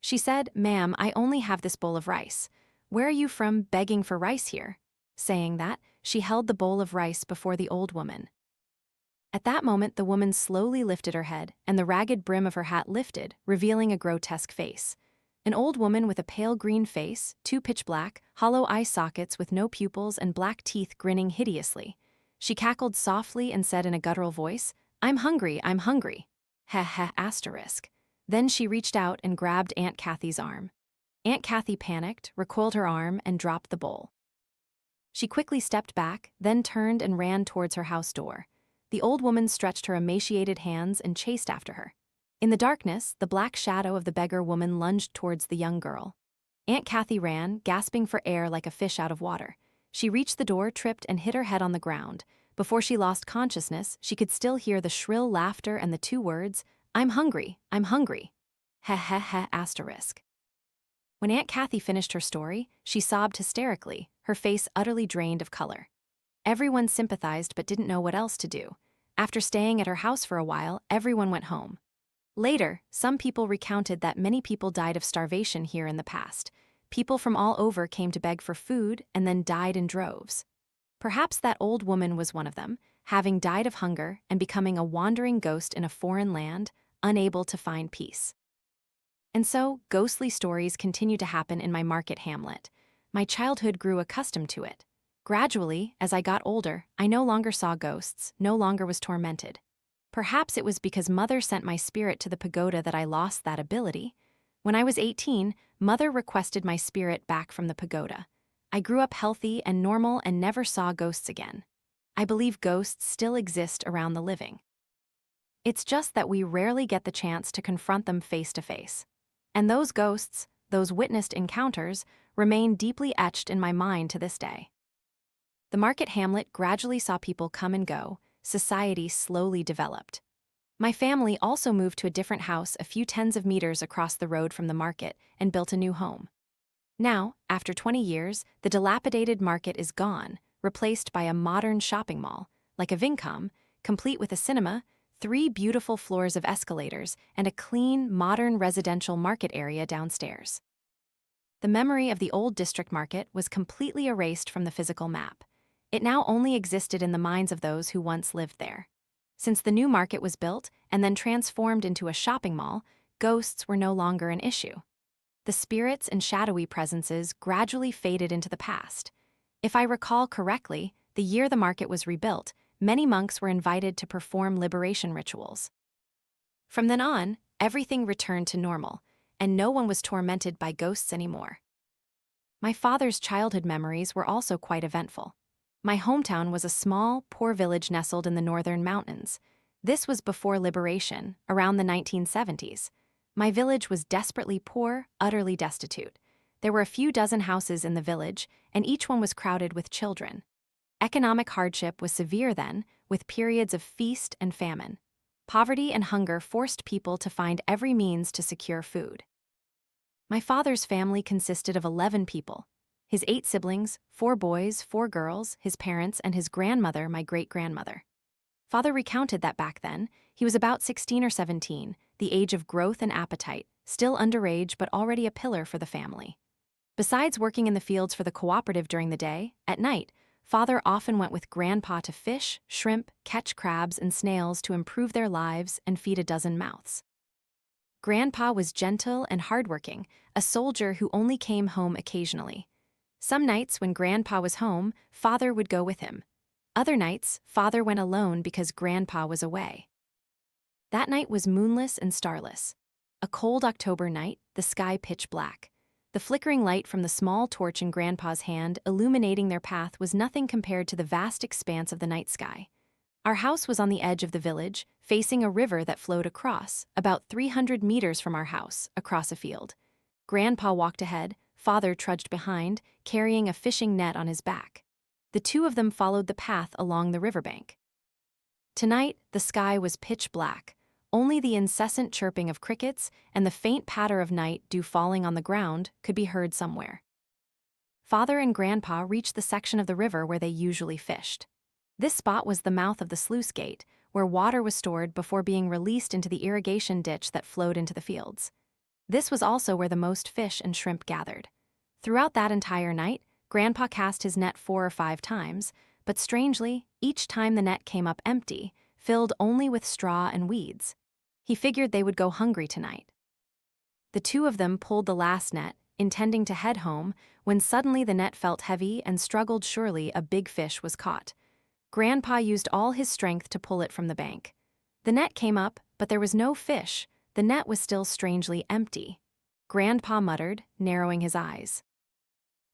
She said, "Ma'am, I only have this bowl of rice. Where are you from, begging for rice here?" Saying that, she held the bowl of rice before the old woman. At that moment, the woman slowly lifted her head, and the ragged brim of her hat lifted, revealing a grotesque face. An old woman with a pale green face, two pitch-black, hollow eye sockets with no pupils and black teeth grinning hideously. She cackled softly and said in a guttural voice, I'm hungry. Heh heh asterisk. Then she reached out and grabbed Aunt Kathy's arm. Aunt Kathy panicked, recoiled her arm, and dropped the bowl. She quickly stepped back, then turned and ran towards her house door. The old woman stretched her emaciated hands and chased after her. In the darkness, the black shadow of the beggar woman lunged towards the young girl. Aunt Kathy ran, gasping for air like a fish out of water. She reached the door, tripped, and hit her head on the ground. Before she lost consciousness, she could still hear the shrill laughter and the two words, I'm hungry. Heh heh heh asterisk. When Aunt Kathy finished her story, she sobbed hysterically, her face utterly drained of color. Everyone sympathized but didn't know what else to do. After staying at her house for a while, everyone went home. Later, some people recounted that many people died of starvation here in the past. People from all over came to beg for food and then died in droves. Perhaps that old woman was one of them, having died of hunger and becoming a wandering ghost in a foreign land, unable to find peace. And so, ghostly stories continue to happen in my market hamlet. My childhood grew accustomed to it. Gradually, as I got older, I no longer saw ghosts, no longer was tormented. Perhaps it was because Mother sent my spirit to the pagoda that I lost that ability. When I was 18, Mother requested my spirit back from the pagoda. I grew up healthy and normal and never saw ghosts again. I believe ghosts still exist around the living. It's just that we rarely get the chance to confront them face to face. And those ghosts, those witnessed encounters, remain deeply etched in my mind to this day. The market hamlet gradually saw people come and go. Society slowly developed. My family also moved to a different house a few tens of meters across the road from the market and built a new home. Now, after 20 years, the dilapidated market is gone, replaced by a modern shopping mall, like a Vincom, complete with a cinema, 3 beautiful floors of escalators, and a clean, modern residential market area downstairs. The memory of the old district market was completely erased from the physical map. It now only existed in the minds of those who once lived there. Since the new market was built and then transformed into a shopping mall, ghosts were no longer an issue. The spirits and shadowy presences gradually faded into the past. If I recall correctly, the year the market was rebuilt, many monks were invited to perform liberation rituals. From then on, everything returned to normal, and no one was tormented by ghosts anymore. My father's childhood memories were also quite eventful. My hometown was a small, poor village nestled in the northern mountains. This was before liberation, around the 1970s. My village was desperately poor, utterly destitute. There were a few dozen houses in the village, and each one was crowded with children. Economic hardship was severe then, with periods of feast and famine. poverty and hunger forced people to find every means to secure food. My father's family consisted of 11 people. His 8 siblings, 4 boys, 4 girls, his parents, and his grandmother, my great-grandmother. Father recounted that back then, he was about 16 or 17, the age of growth and appetite, still underage but already a pillar for the family. Besides working in the fields for the cooperative during the day, at night, Father often went with Grandpa to fish, shrimp, catch crabs and snails to improve their lives and feed a dozen mouths. Grandpa was gentle and hardworking, a soldier who only came home occasionally. Some nights when Grandpa was home, Father would go with him. Other nights, Father went alone because Grandpa was away. That night was moonless and starless. A cold October night, the sky pitch black. The flickering light from the small torch in Grandpa's hand illuminating their path was nothing compared to the vast expanse of the night sky. Our house was on the edge of the village, facing a river that flowed across, about 300 meters from our house, across a field. Grandpa walked ahead, Father trudged behind, carrying a fishing net on his back. The two of them followed the path along the riverbank. Tonight, the sky was pitch black. Only the incessant chirping of crickets and the faint patter of night dew falling on the ground could be heard somewhere. Father and Grandpa reached the section of the river where they usually fished. This spot was the mouth of the sluice gate, where water was stored before being released into the irrigation ditch that flowed into the fields. This was also where the most fish and shrimp gathered. Throughout that entire night, Grandpa cast his net 4 or 5 times, but strangely, each time the net came up empty, filled only with straw and weeds. He figured they would go hungry tonight. The two of them pulled the last net, intending to head home, when suddenly the net felt heavy and struggled. Surely a big fish was caught. Grandpa used all his strength to pull it from the bank. The net came up, but there was no fish. The net was still strangely empty. Grandpa muttered, narrowing his eyes.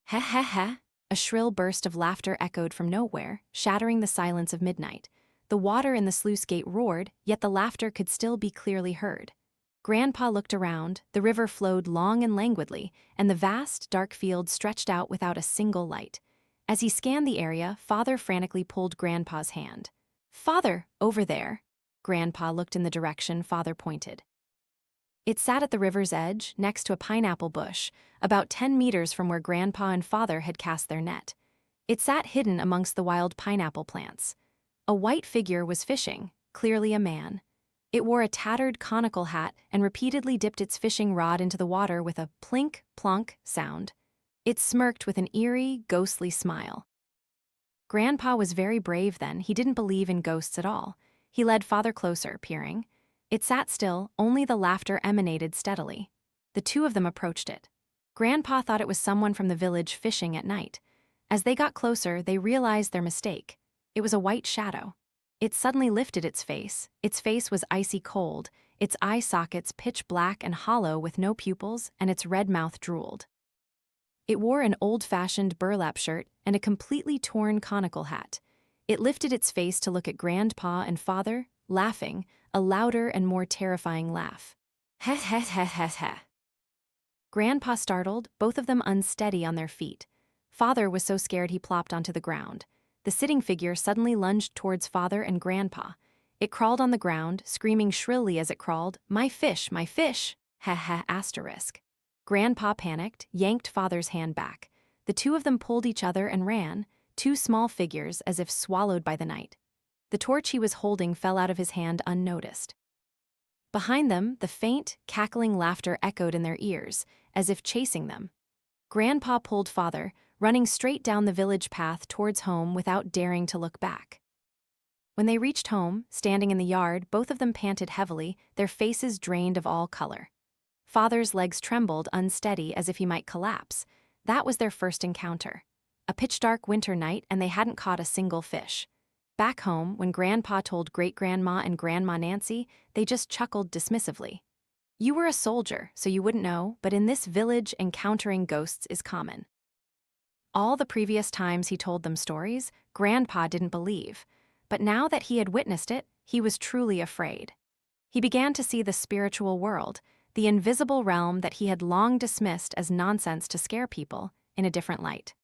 "Heh heh heh." A shrill burst of laughter echoed from nowhere, shattering the silence of midnight. The water in the sluice gate roared, yet the laughter could still be clearly heard. Grandpa looked around, the river flowed long and languidly, and the vast, dark field stretched out without a single light. As he scanned the area, Father frantically pulled Grandpa's hand. "Father, over there." Grandpa looked in the direction Father pointed. It sat at the river's edge, next to a pineapple bush, about 10 meters from where Grandpa and Father had cast their net. It sat hidden amongst the wild pineapple plants. A white figure was fishing, clearly a man. It wore a tattered conical hat and repeatedly dipped its fishing rod into the water with a plink, plonk sound. It smirked with an eerie, ghostly smile. Grandpa was very brave then. He didn't believe in ghosts at all. He led Father closer, peering. It sat still, only the laughter emanated steadily. The two of them approached it. Grandpa thought it was someone from the village fishing at night. As they got closer, they realized their mistake. It was a white shadow. It suddenly lifted its face. Its face was icy cold, its eye sockets pitch black and hollow with no pupils, and its red mouth drooled. It wore an old-fashioned burlap shirt and a completely torn conical hat. It lifted its face to look at Grandpa and Father, laughing, a louder and more terrifying laugh. Heh heh heh heh heh. Grandpa startled, both of them unsteady on their feet. Father was so scared he plopped onto the ground. The sitting figure suddenly lunged towards Father and Grandpa. It crawled on the ground, screaming shrilly as it crawled, my fish, heh heh asterisk. Grandpa panicked, yanked Father's hand back. The two of them pulled each other and ran, two small figures as if swallowed by the night. The torch he was holding fell out of his hand unnoticed. Behind them, the faint, cackling laughter echoed in their ears, as if chasing them. Grandpa pulled Father, running straight down the village path towards home without daring to look back. When they reached home, standing in the yard, both of them panted heavily, their faces drained of all color. Father's legs trembled, unsteady, as if he might collapse. That was their first encounter. A pitch-dark winter night, and they hadn't caught a single fish. Back home, when Grandpa told Great-Grandma and Grandma Nancy, they just chuckled dismissively. You were a soldier, so you wouldn't know, but in this village, encountering ghosts is common. All the previous times he told them stories, Grandpa didn't believe. But now that he had witnessed it, he was truly afraid. He began to see the spiritual world, the invisible realm that he had long dismissed as nonsense to scare people, in a different light.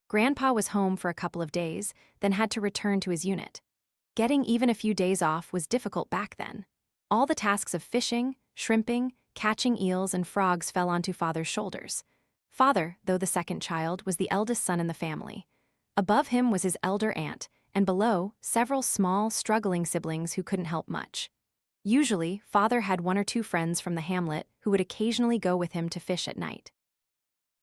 Grandpa was home for a couple of days, then had to return to his unit. getting even a few days off was difficult back then. All the tasks of fishing, shrimping, catching eels and frogs fell onto Father's shoulders. Father, though the second child, was the eldest son in the family. Above him was his elder aunt, and below, several small, struggling siblings who couldn't help much. Usually, Father had one or two friends from the hamlet who would occasionally go with him to fish at night.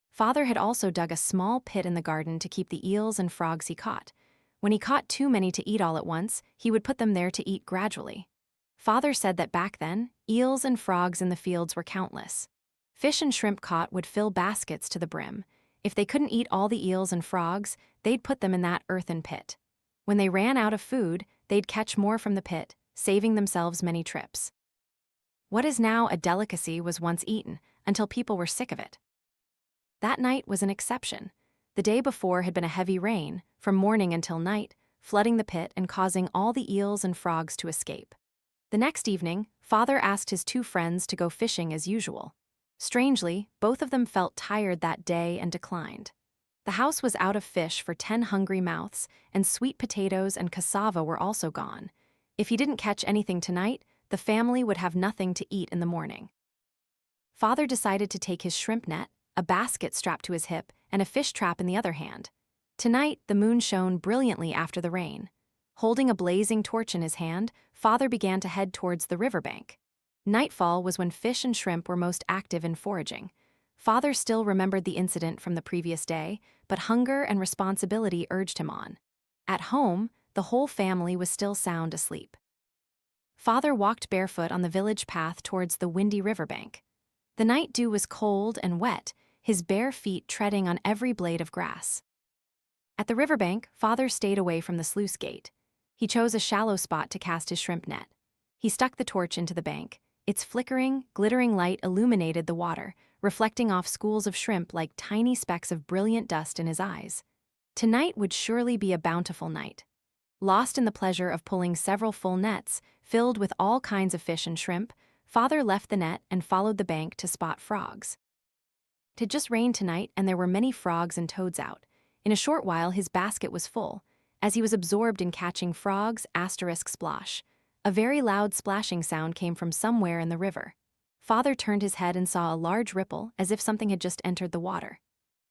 Father had also dug a small pit in the garden to keep the eels and frogs he caught. When he caught too many to eat all at once, he would put them there to eat gradually. Father said that back then, eels and frogs in the fields were countless. Fish and shrimp caught would fill baskets to the brim. If they couldn't eat all the eels and frogs, they'd put them in that earthen pit. When they ran out of food, they'd catch more from the pit, saving themselves many trips. What is now a delicacy was once eaten, until people were sick of it. That night was an exception. The day before had been a heavy rain, from morning until night, flooding the pit and causing all the eels and frogs to escape. The next evening, Father asked his two friends to go fishing as usual. Strangely, both of them felt tired that day and declined. The house was out of fish for 10 hungry mouths, and sweet potatoes and cassava were also gone. If he didn't catch anything tonight, the family would have nothing to eat in the morning. Father decided to take his shrimp net, a basket strapped to his hip, and a fish trap in the other hand. Tonight, the moon shone brilliantly after the rain. Holding a blazing torch in his hand, Father began to head towards the riverbank. Nightfall was when fish and shrimp were most active in foraging. Father still remembered the incident from the previous day, but hunger and responsibility urged him on. At home, the whole family was still sound asleep. Father walked barefoot on the village path towards the windy riverbank. The night dew was cold and wet, his bare feet treading on every blade of grass. At the riverbank, Father stayed away from the sluice gate. He chose a shallow spot to cast his shrimp net. He stuck the torch into the bank. Its flickering, glittering light illuminated the water, reflecting off schools of shrimp like tiny specks of brilliant dust in his eyes. Tonight would surely be a bountiful night. Lost in the pleasure of pulling several full nets, filled with all kinds of fish and shrimp, Father left the net and followed the bank to spot frogs. It had just rained tonight, and there were many frogs and toads out. In a short while, his basket was full. As he was absorbed in catching frogs, *splosh. A very loud splashing sound came from somewhere in the river. Father turned his head and saw a large ripple, as if something had just entered the water.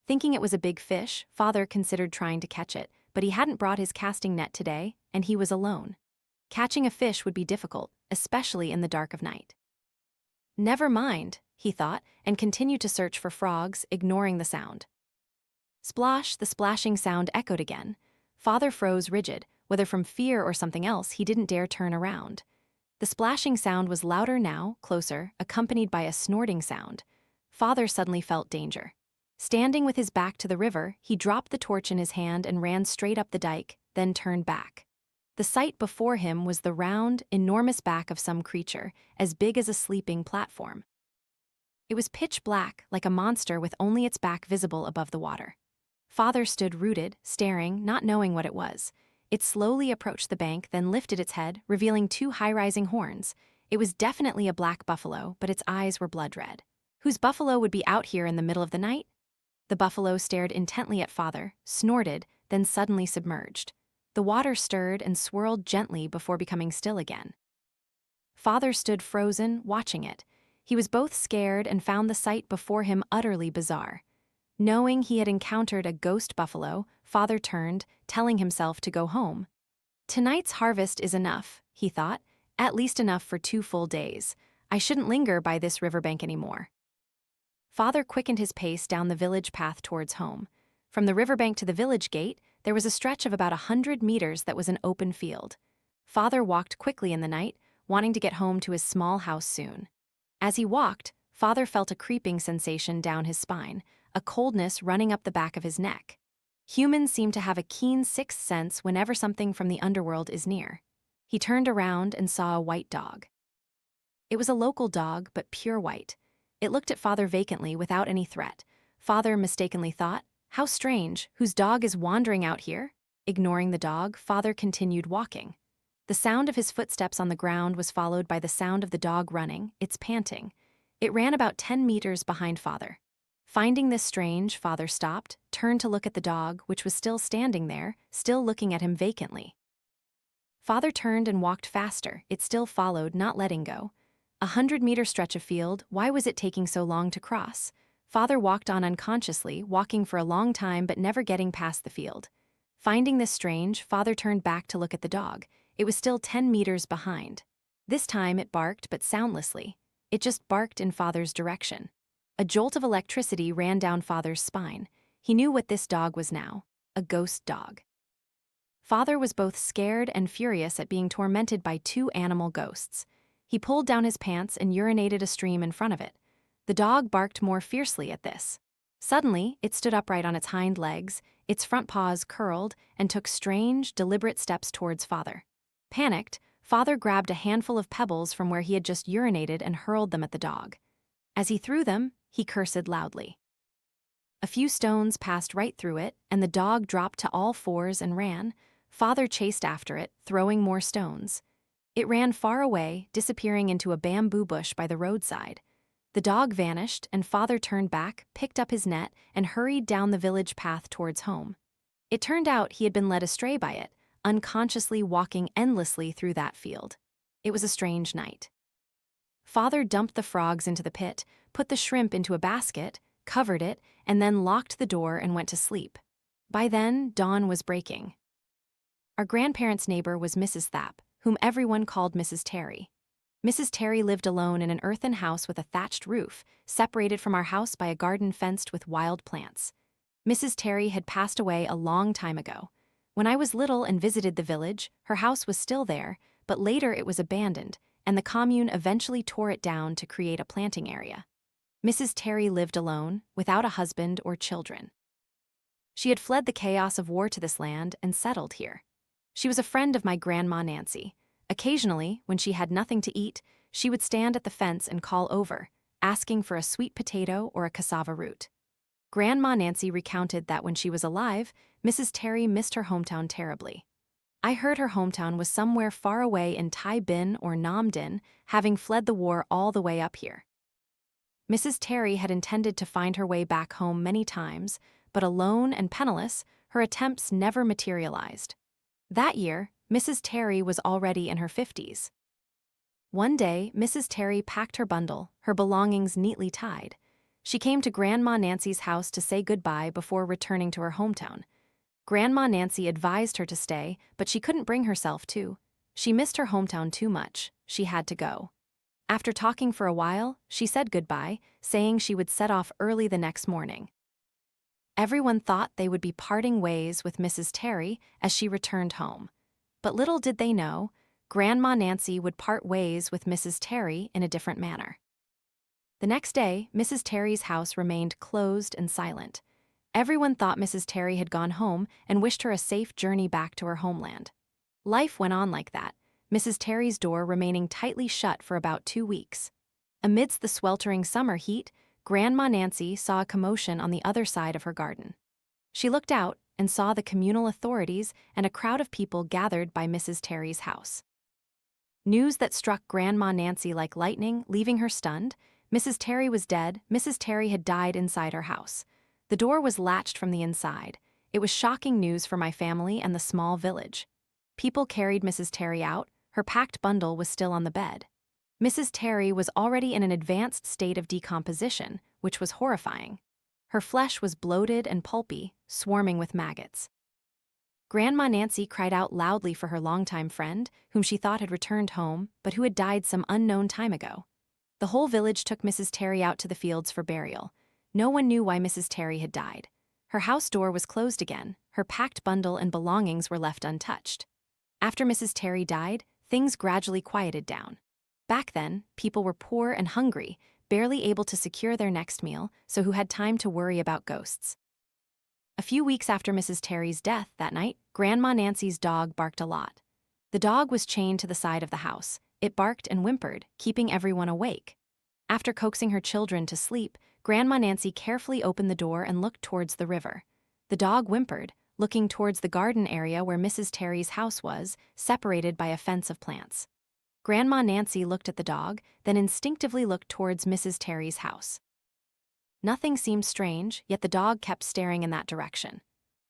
Thinking it was a big fish, Father considered trying to catch it, but he hadn't brought his casting net today, and he was alone. Catching a fish would be difficult, especially in the dark of night. Never mind, he thought, and continued to search for frogs, ignoring the sound. Splosh, the splashing sound echoed again. Father froze rigid. Whether from fear or something else, he didn't dare turn around. The splashing sound was louder now, closer, accompanied by a snorting sound. Father suddenly felt danger. Standing with his back to the river, he dropped the torch in his hand and ran straight up the dike, then turned back. The sight before him was the round, enormous back of some creature, as big as a sleeping platform. It was pitch black, like a monster with only its back visible above the water. Father stood rooted, staring, not knowing what it was. It slowly approached the bank, then lifted its head, revealing two high-rising horns. It was definitely a black buffalo, but its eyes were blood red. Whose buffalo would be out here in the middle of the night? The buffalo stared intently at Father, snorted, then suddenly submerged. The water stirred and swirled gently before becoming still again. Father stood frozen, watching it. He was both scared and found the sight before him utterly bizarre. Knowing he had encountered a ghost buffalo, Father turned, telling himself to go home. Tonight's harvest is enough, he thought, at least enough for 2 full days. I shouldn't linger by this riverbank anymore. Father quickened his pace down the village path towards home. From the riverbank to the village gate, there was a stretch of about 100 meters that was an open field. Father walked quickly in the night, wanting to get home to his small house soon. As he walked, Father felt a creeping sensation down his spine, a coldness running up the back of his neck. Humans seem to have a keen sixth sense whenever something from the underworld is near. He turned around and saw a white dog. It was a local dog, but pure white. It looked at Father vacantly without any threat. Father mistakenly thought, "How strange, whose dog is wandering out here?" Ignoring the dog, Father continued walking. The sound of his footsteps on the ground was followed by the sound of the dog running, its panting. It ran about 10 meters behind Father. Finding this strange, Father stopped, turned to look at the dog, which was still standing there, still looking at him vacantly. Father turned and walked faster. It still followed, not letting go. 100-meter stretch of field, why was it taking so long to cross? Father walked on unconsciously, walking for a long time but never getting past the field. Finding this strange, Father turned back to look at the dog. It was still 10 meters behind. This time it barked, but soundlessly. It just barked in Father's direction. A jolt of electricity ran down Father's spine. He knew what this dog was now: a ghost dog. Father was both scared and furious at being tormented by two animal ghosts. He pulled down his pants and urinated a stream in front of it. The dog barked more fiercely at this. Suddenly, it stood upright on its hind legs, its front paws curled, and took strange, deliberate steps towards Father. Panicked, Father grabbed a handful of pebbles from where he had just urinated and hurled them at the dog. As he threw them, he cursed loudly. A few stones passed right through it, and the dog dropped to all fours and ran. Father chased after it, throwing more stones. It ran far away, disappearing into a bamboo bush by the roadside. The dog vanished, and Father turned back, picked up his net, and hurried down the village path towards home. It turned out he had been led astray by it, unconsciously walking endlessly through that field. It was a strange night. Father dumped the frogs into the pit, put the shrimp into a basket, covered it, and then locked the door and went to sleep. By then, dawn was breaking. Our grandparents' neighbor was Mrs. Thapp, whom everyone called Mrs. Terry. Mrs. Terry lived alone in an earthen house with a thatched roof, separated from our house by a garden fenced with wild plants. Mrs. Terry had passed away a long time ago. When I was little and visited the village, her house was still there, but later it was abandoned, and the commune eventually tore it down to create a planting area. Mrs. Terry lived alone, without a husband or children. She had fled the chaos of war to this land and settled here. She was a friend of my Grandma Nancy. Occasionally, when she had nothing to eat, she would stand at the fence and call over, asking for a sweet potato or a cassava root. Grandma Nancy recounted that when she was alive, Mrs. Terry missed her hometown terribly. I heard her hometown was somewhere far away in Tai Bin or Nam Dinh, having fled the war all the way up here. Mrs. Terry had intended to find her way back home many times, but alone and penniless, her attempts never materialized. That year, Mrs. Terry was already in her 50s. One day, Mrs. Terry packed her bundle, her belongings neatly tied. She came to Grandma Nancy's house to say goodbye before returning to her hometown. Grandma Nancy advised her to stay, but she couldn't bring herself to. She missed her hometown too much. She had to go. After talking for a while, she said goodbye, saying she would set off early the next morning. Everyone thought they would be parting ways with Mrs. Terry as she returned home. But little did they know, Grandma Nancy would part ways with Mrs. Terry in a different manner. The next day, Mrs. Terry's house remained closed and silent. Everyone thought Mrs. Terry had gone home and wished her a safe journey back to her homeland. Life went on like that, Mrs. Terry's door remaining tightly shut for about 2 weeks. Amidst the sweltering summer heat, Grandma Nancy saw a commotion on the other side of her garden. She looked out and saw the communal authorities and a crowd of people gathered by Mrs. Terry's house. News that struck Grandma Nancy like lightning, leaving her stunned. Mrs. Terry was dead. Mrs. Terry had died inside her house. The door was latched from the inside. It was shocking news for my family and the small village. People carried Mrs. Terry out. Her packed bundle was still on the bed. Mrs. Terry was already in an advanced state of decomposition, which was horrifying. Her flesh was bloated and pulpy, swarming with maggots. Grandma Nancy cried out loudly for her longtime friend, whom she thought had returned home, but who had died some unknown time ago. The whole village took Mrs. Terry out to the fields for burial. No one knew why Mrs. Terry had died. Her house door was closed again. Her packed bundle and belongings were left untouched. After Mrs. Terry died, things gradually quieted down. Back then, people were poor and hungry, barely able to secure their next meal, so who had time to worry about ghosts? A few weeks after Mrs. Terry's death that night, Grandma Nancy's dog barked a lot. The dog was chained to the side of the house. It barked and whimpered, keeping everyone awake. After coaxing her children to sleep, Grandma Nancy carefully opened the door and looked towards the river. The dog whimpered, looking towards the garden area where Mrs. Terry's house was, separated by a fence of plants. Grandma Nancy looked at the dog, then instinctively looked towards Mrs. Terry's house. Nothing seemed strange, yet the dog kept staring in that direction.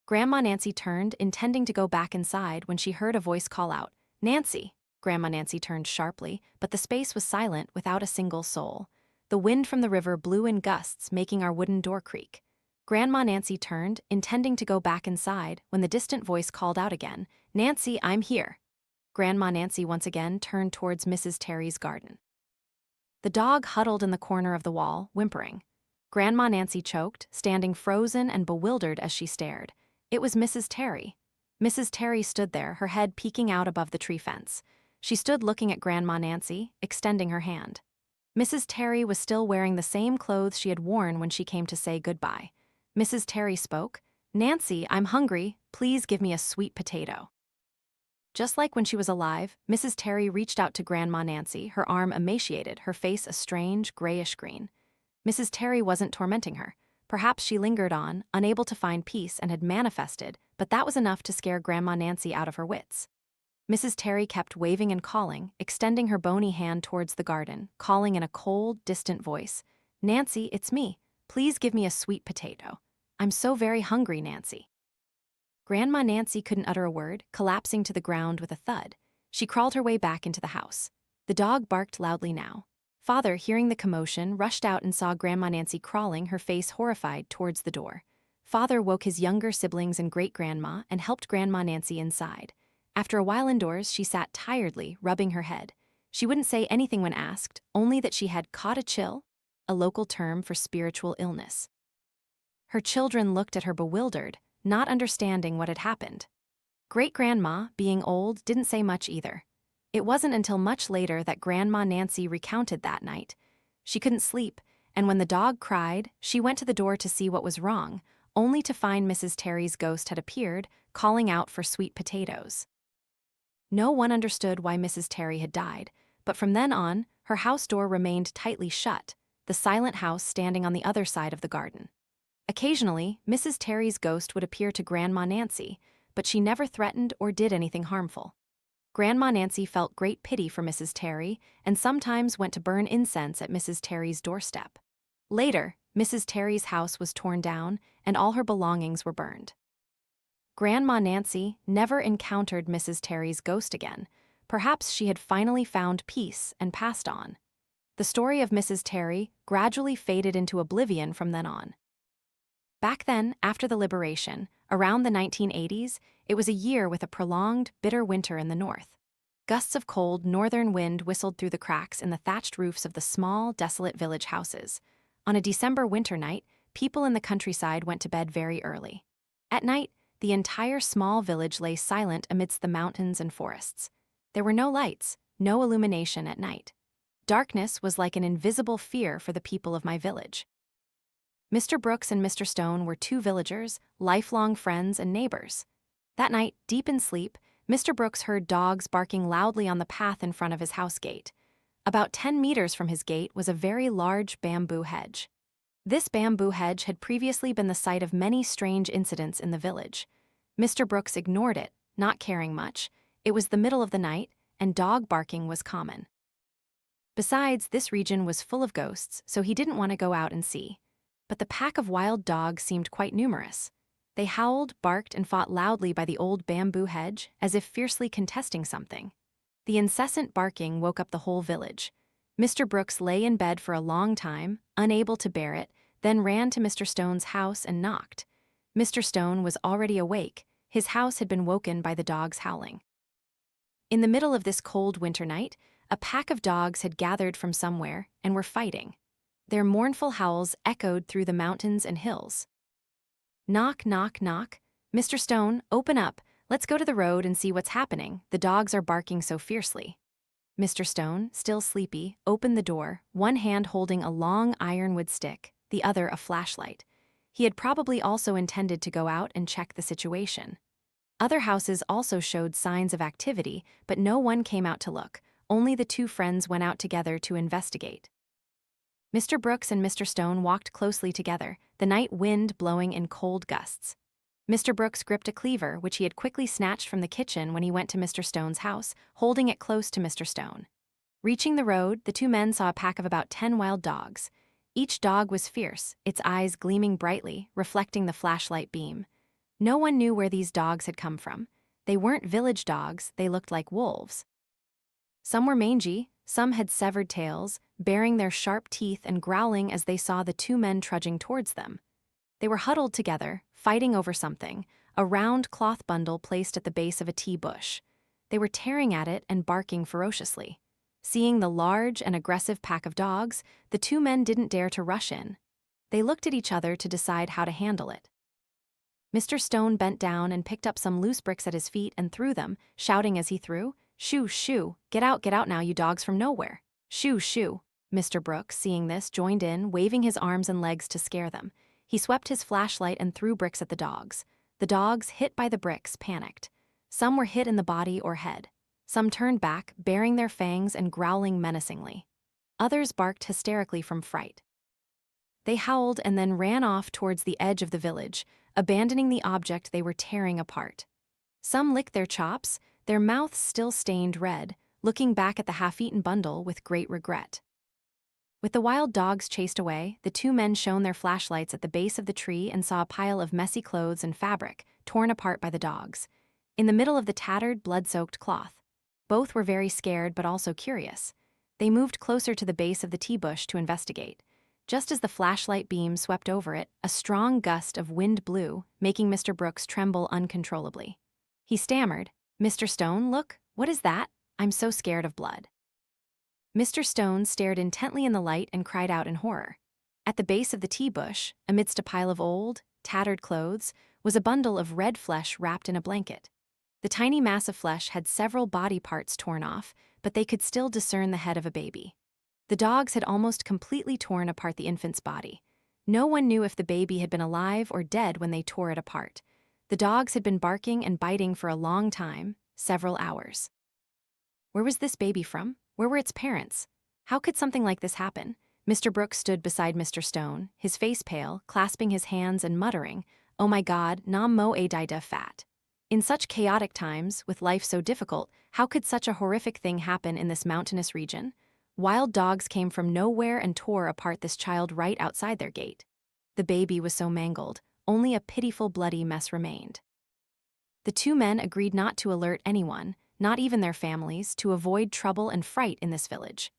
Grandma Nancy turned, intending to go back inside when she heard a voice call out, Nancy. Grandma Nancy turned sharply, but the space was silent without a single soul. The wind from the river blew in gusts, making our wooden door creak. Grandma Nancy turned, intending to go back inside, when the distant voice called out again, "Nancy, I'm here." Grandma Nancy once again turned towards Mrs. Terry's garden. The dog huddled in the corner of the wall, whimpering. Grandma Nancy choked, standing frozen and bewildered as she stared. It was Mrs. Terry. Mrs. Terry stood there, her head peeking out above the tree fence. She stood looking at Grandma Nancy, extending her hand. Mrs. Terry was still wearing the same clothes she had worn when she came to say goodbye. Mrs. Terry spoke, "Nancy, I'm hungry. Please give me a sweet potato." Just like when she was alive, Mrs. Terry reached out to Grandma Nancy, her arm emaciated, her face a strange, grayish green. Mrs. Terry wasn't tormenting her. Perhaps she lingered on, unable to find peace, and had manifested, but that was enough to scare Grandma Nancy out of her wits. Mrs. Terry kept waving and calling, extending her bony hand towards the garden, calling in a cold, distant voice, "Nancy, it's me. Please give me a sweet potato. I'm so very hungry, Nancy." Grandma Nancy couldn't utter a word, collapsing to the ground with a thud. She crawled her way back into the house. The dog barked loudly now. Father, hearing the commotion, rushed out and saw Grandma Nancy crawling, her face horrified, towards the door. Father woke his younger siblings and great-grandma and helped Grandma Nancy inside. After a while indoors, she sat tiredly, rubbing her head. She wouldn't say anything when asked, only that she had caught a chill, a local term for spiritual illness. Her children looked at her bewildered, not understanding what had happened. Great-grandma, being old, didn't say much either. It wasn't until much later that Grandma Nancy recounted that night. She couldn't sleep, and when the dog cried, she went to the door to see what was wrong, only to find Mrs. Terry's ghost had appeared, calling out for sweet potatoes. No one understood why Mrs. Terry had died, but from then on, her house door remained tightly shut, the silent house standing on the other side of the garden. Occasionally, Mrs. Terry's ghost would appear to Grandma Nancy, but she never threatened or did anything harmful. Grandma Nancy felt great pity for Mrs. Terry and sometimes went to burn incense at Mrs. Terry's doorstep. Later, Mrs. Terry's house was torn down and all her belongings were burned. Grandma Nancy never encountered Mrs. Terry's ghost again. Perhaps she had finally found peace and passed on. The story of Mrs. Terry gradually faded into oblivion from then on. Back then, after the liberation, around the 1980s, it was a year with a prolonged, bitter winter in the north. Gusts of cold, northern wind whistled through the cracks in the thatched roofs of the small, desolate village houses. On a December winter night, people in the countryside went to bed very early. At night, the entire small village lay silent amidst the mountains and forests. There were no lights, no illumination at night. Darkness was like an invisible fear for the people of my village. Mr. Brooks and Mr. Stone were two villagers, lifelong friends and neighbors. That night, deep in sleep, Mr. Brooks heard dogs barking loudly on the path in front of his house gate. About 10 meters from his gate was a very large bamboo hedge. This bamboo hedge had previously been the site of many strange incidents in the village. Mr. Brooks ignored it, not caring much. It was the middle of the night, and dog barking was common. Besides, this region was full of ghosts, so he didn't want to go out and see. But the pack of wild dogs seemed quite numerous. They howled, barked, and fought loudly by the old bamboo hedge, as if fiercely contesting something. The incessant barking woke up the whole village. Mr. Brooks lay in bed for a long time, unable to bear it, then ran to Mr. Stone's house and knocked. Mr. Stone was already awake. His house had been woken by the dogs howling. In the middle of this cold winter night, a pack of dogs had gathered from somewhere and were fighting. Their mournful howls echoed through the mountains and hills. "Knock, knock, knock. Mr. Stone, open up. Let's go to the road and see what's happening. The dogs are barking so fiercely." Mr. Stone, still sleepy, opened the door, one hand holding a long ironwood stick, the other a flashlight. He had probably also intended to go out and check the situation. Other houses also showed signs of activity, but no one came out to look. Only the two friends went out together to investigate. Mr. Brooks and Mr. Stone walked closely together, the night wind blowing in cold gusts. Mr. Brooks gripped a cleaver, which he had quickly snatched from the kitchen when he went to Mr. Stone's house, holding it close to Mr. Stone. Reaching the road, the two men saw a pack of about 10 wild dogs. Each dog was fierce, its eyes gleaming brightly, reflecting the flashlight beam. No one knew where these dogs had come from. They weren't village dogs, they looked like wolves. Some were mangy, some had severed tails, baring their sharp teeth and growling as they saw the two men trudging towards them. They were huddled together, fighting over something, a round cloth bundle placed at the base of a tea bush. They were tearing at it and barking ferociously. Seeing the large and aggressive pack of dogs, the two men didn't dare to rush in. They looked at each other to decide how to handle it. Mr. Stone bent down and picked up some loose bricks at his feet and threw them, shouting as he threw, "Shoo, shoo, get out now, you dogs from nowhere. Shoo, shoo." Mr. Brooks, seeing this, joined in, waving his arms and legs to scare them. He swept his flashlight and threw bricks at the dogs. The dogs, hit by the bricks, panicked. Some were hit in the body or head. Some turned back, baring their fangs and growling menacingly. Others barked hysterically from fright. They howled and then ran off towards the edge of the village, abandoning the object they were tearing apart. Some licked their chops, their mouths still stained red, looking back at the half-eaten bundle with great regret. With the wild dogs chased away, the two men shone their flashlights at the base of the tree and saw a pile of messy clothes and fabric, torn apart by the dogs. In the middle of the tattered, blood-soaked cloth. Both were very scared but also curious. They moved closer to the base of the tea bush to investigate. Just as the flashlight beam swept over it, a strong gust of wind blew, making Mr. Brooks tremble uncontrollably. He stammered, "Mr. Stone, look, what is that? I'm so scared of blood." Mr. Stone stared intently in the light and cried out in horror. At the base of the tea bush, amidst a pile of old, tattered clothes, was a bundle of red flesh wrapped in a blanket. The tiny mass of flesh had several body parts torn off, but they could still discern the head of a baby. The dogs had almost completely torn apart the infant's body. No one knew if the baby had been alive or dead when they tore it apart. The dogs had been barking and biting for a long time, several hours. Where was this baby from? Where were its parents? How could something like this happen? Mr. Brooks stood beside Mr. Stone, his face pale, clasping his hands and muttering, "Oh my God, nam mo a dida fat." In such chaotic times, with life so difficult, how could such a horrific thing happen in this mountainous region? Wild dogs came from nowhere and tore apart this child right outside their gate. The baby was so mangled, only a pitiful bloody mess remained. The two men agreed not to alert anyone, not even their families, to avoid trouble and fright in this village.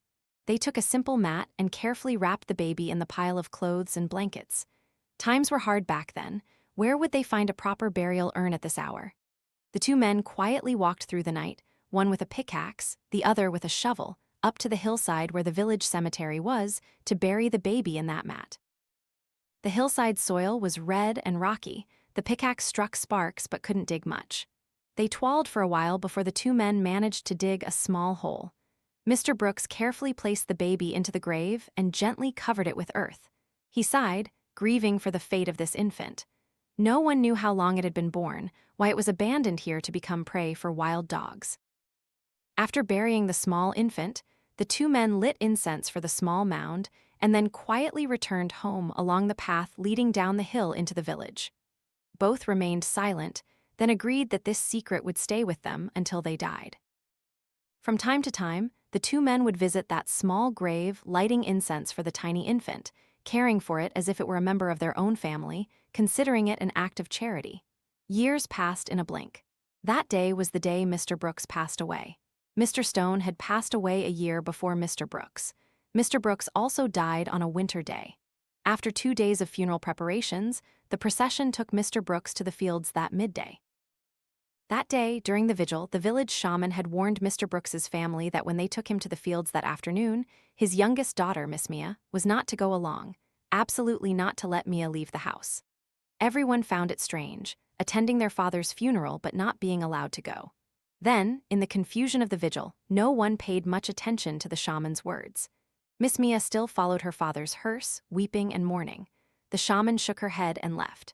They took a simple mat and carefully wrapped the baby in the pile of clothes and blankets. Times were hard back then. Where would they find a proper burial urn at this hour? The two men quietly walked through the night, one with a pickaxe, the other with a shovel, up to the hillside where the village cemetery was, to bury the baby in that mat. The hillside soil was red and rocky. The pickaxe struck sparks but couldn't dig much. They toiled for a while before the two men managed to dig a small hole. Mr. Brooks carefully placed the baby into the grave and gently covered it with earth. He sighed, grieving for the fate of this infant. No one knew how long it had been born, why it was abandoned here to become prey for wild dogs. After burying the small infant, the two men lit incense for the small mound and then quietly returned home along the path leading down the hill into the village. Both remained silent, then agreed that this secret would stay with them until they died. From time to time, the two men would visit that small grave, lighting incense for the tiny infant, caring for it as if it were a member of their own family, considering it an act of charity. Years passed in a blink. That day was the day Mr. Brooks passed away. Mr. Stone had passed away a year before Mr. Brooks. Mr. Brooks also died on a winter day. After 2 days of funeral preparations, the procession took Mr. Brooks to the fields that midday. That day, during the vigil, the village shaman had warned Mr. Brooks's family that when they took him to the fields that afternoon, his youngest daughter, Miss Mia, was not to go along, absolutely not to let Mia leave the house. Everyone found it strange, attending their father's funeral but not being allowed to go. Then, in the confusion of the vigil, no one paid much attention to the shaman's words. Miss Mia still followed her father's hearse, weeping and mourning. The shaman shook her head and left.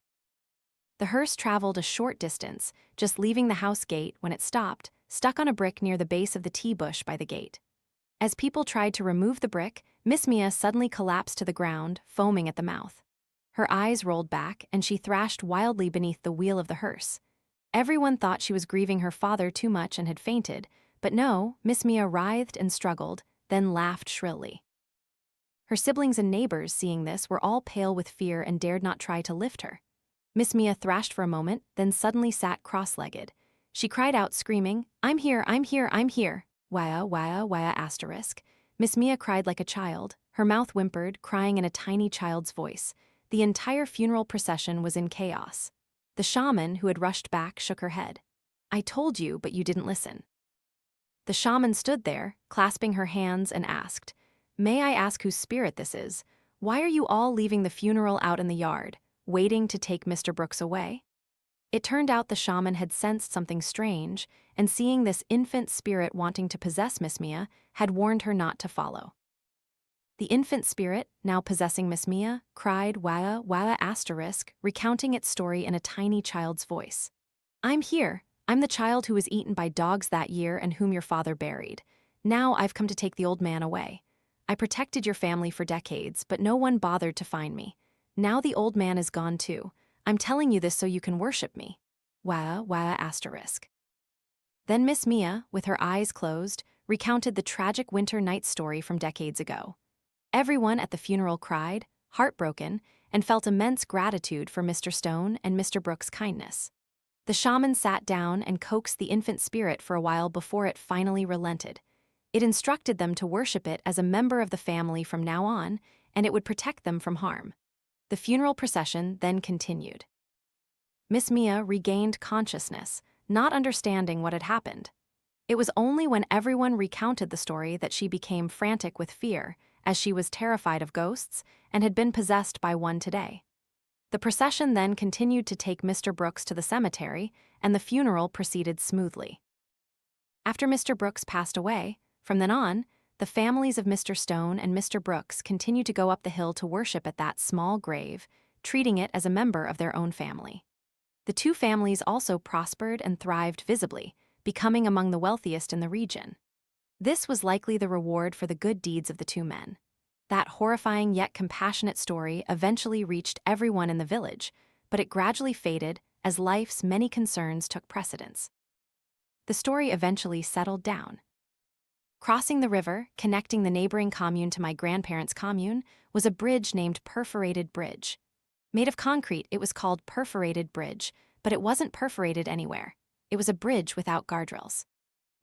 The hearse traveled a short distance, just leaving the house gate when it stopped, stuck on a brick near the base of the tea bush by the gate. As people tried to remove the brick, Miss Mia suddenly collapsed to the ground, foaming at the mouth. Her eyes rolled back, and she thrashed wildly beneath the wheel of the hearse. Everyone thought she was grieving her father too much and had fainted, but no, Miss Mia writhed and struggled, then laughed shrilly. Her siblings and neighbors, seeing this, were all pale with fear and dared not try to lift her. Miss Mia thrashed for a moment, then suddenly sat cross-legged. She cried out, screaming, "I'm here, I'm here, I'm here!" Waya, waya, waya asterisk. Miss Mia cried like a child. Her mouth whimpered, crying in a tiny child's voice. The entire funeral procession was in chaos. The shaman, who had rushed back, shook her head. "I told you, but you didn't listen." The shaman stood there, clasping her hands, and asked, "May I ask whose spirit this is? Why are you all leaving the funeral out in the yard, waiting to take Mr. Brooks away?" It turned out the shaman had sensed something strange, and seeing this infant spirit wanting to possess Miss Mia, had warned her not to follow. The infant spirit, now possessing Miss Mia, cried waya waya asterisk, recounting its story in a tiny child's voice. "I'm here. I'm the child who was eaten by dogs that year and whom your father buried. Now I've come to take the old man away. I protected your family for decades, but no one bothered to find me. Now the old man is gone too. I'm telling you this so you can worship me." Waya waya asterisk. Then Miss Mia, with her eyes closed, recounted the tragic winter night story from decades ago. Everyone at the funeral cried, heartbroken, and felt immense gratitude for Mr. Stone and Mr. Brooks' kindness. The shaman sat down and coaxed the infant spirit for a while before it finally relented. It instructed them to worship it as a member of the family from now on, and it would protect them from harm. The funeral procession then continued. Miss Mia regained consciousness, not understanding what had happened. It was only when everyone recounted the story that she became frantic with fear, as she was terrified of ghosts and had been possessed by one today. The procession then continued to take Mr. Brooks to the cemetery, and the funeral proceeded smoothly. After Mr. Brooks passed away, from then on, the families of Mr. Stone and Mr. Brooks continued to go up the hill to worship at that small grave, treating it as a member of their own family. The two families also prospered and thrived visibly, becoming among the wealthiest in the region. This was likely the reward for the good deeds of the two men. That horrifying yet compassionate story eventually reached everyone in the village, but it gradually faded as life's many concerns took precedence. The story eventually settled down. Crossing the river, connecting the neighboring commune to my grandparents' commune, was a bridge named Perforated Bridge. Made of concrete, it was called Perforated Bridge, but it wasn't perforated anywhere. It was a bridge without guardrails.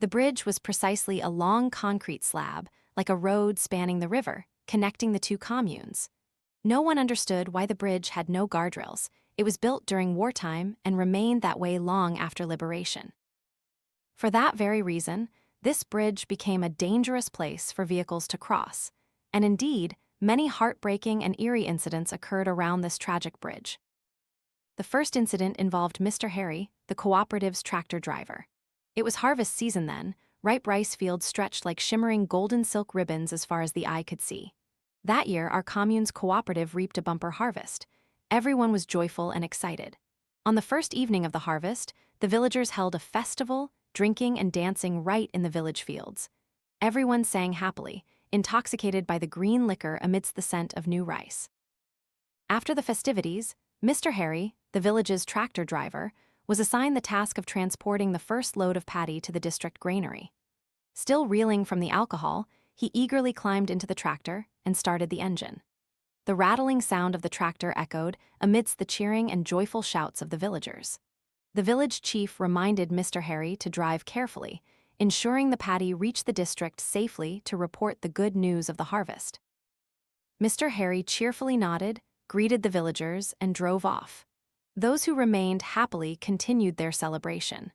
The bridge was precisely a long concrete slab, like a road spanning the river, connecting the two communes. No one understood why the bridge had no guardrails. It was built during wartime and remained that way long after liberation. For that very reason, this bridge became a dangerous place for vehicles to cross, and indeed, many heartbreaking and eerie incidents occurred around this tragic bridge. The first incident involved Mr. Harry, the cooperative's tractor driver. It was harvest season then. Ripe rice fields stretched like shimmering golden silk ribbons as far as the eye could see. That year, our commune's cooperative reaped a bumper harvest. Everyone was joyful and excited. On the first evening of the harvest, the villagers held a festival, drinking and dancing right in the village fields. Everyone sang happily, intoxicated by the green liquor amidst the scent of new rice. After the festivities, Mr. Harry, the village's tractor driver, was assigned the task of transporting the first load of paddy to the district granary. Still reeling from the alcohol, he eagerly climbed into the tractor and started the engine. The rattling sound of the tractor echoed amidst the cheering and joyful shouts of the villagers. The village chief reminded Mr. Harry to drive carefully, ensuring the paddy reached the district safely to report the good news of the harvest. Mr. Harry cheerfully nodded, greeted the villagers, and drove off. Those who remained happily continued their celebration.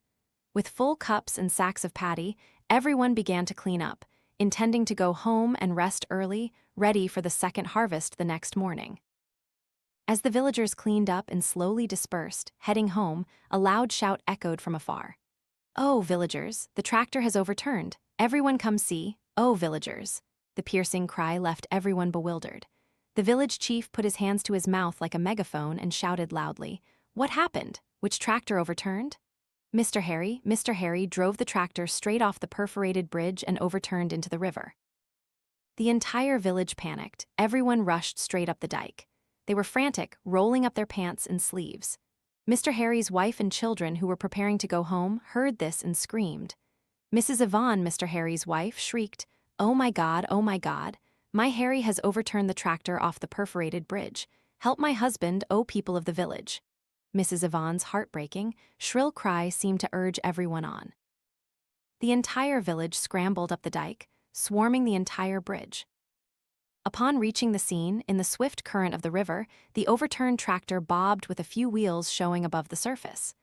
With full cups and sacks of paddy, everyone began to clean up, intending to go home and rest early, ready for the second harvest the next morning. As the villagers cleaned up and slowly dispersed, heading home, a loud shout echoed from afar. "Oh, villagers, the tractor has overturned. Everyone come see. Oh, villagers." The piercing cry left everyone bewildered. The village chief put his hands to his mouth like a megaphone and shouted loudly, "What happened? Which tractor overturned?" Mr. Harry drove the tractor straight off the perforated bridge and overturned into the river. The entire village panicked. Everyone rushed straight up the dike. They were frantic, rolling up their pants and sleeves. Mr. Harry's wife and children, who were preparing to go home, heard this and screamed. Mrs. Yvonne, Mr. Harry's wife, shrieked, "Oh my God, my Harry has overturned the tractor off the perforated bridge. Help my husband, O people of the village." Mrs. Yvonne's heartbreaking, shrill cry seemed to urge everyone on. The entire village scrambled up the dike, swarming the entire bridge. Upon reaching the scene, in the swift current of the river, the overturned tractor bobbed with a few wheels showing above the surface.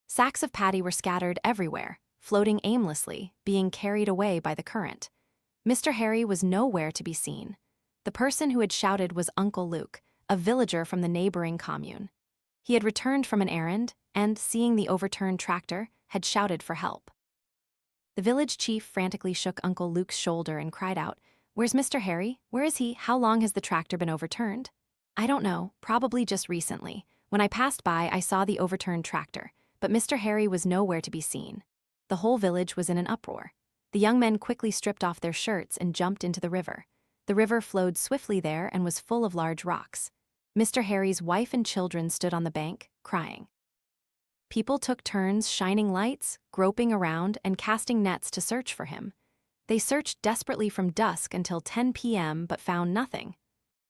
Sacks of paddy were scattered everywhere, floating aimlessly, being carried away by the current. Mr. Harry was nowhere to be seen. The person who had shouted was Uncle Luke, a villager from the neighboring commune. He had returned from an errand and, seeing the overturned tractor, had shouted for help. The village chief frantically shook Uncle Luke's shoulder and cried out, "Where's Mr. Harry? Where is he? How long has the tractor been overturned?" "I don't know, probably just recently. When I passed by, I saw the overturned tractor, but Mr. Harry was nowhere to be seen." The whole village was in an uproar. The young men quickly stripped off their shirts and jumped into the river. The river flowed swiftly there and was full of large rocks. Mr. Harry's wife and children stood on the bank, crying. People took turns shining lights, groping around, and casting nets to search for him. They searched desperately from dusk until 10 p.m. but found nothing.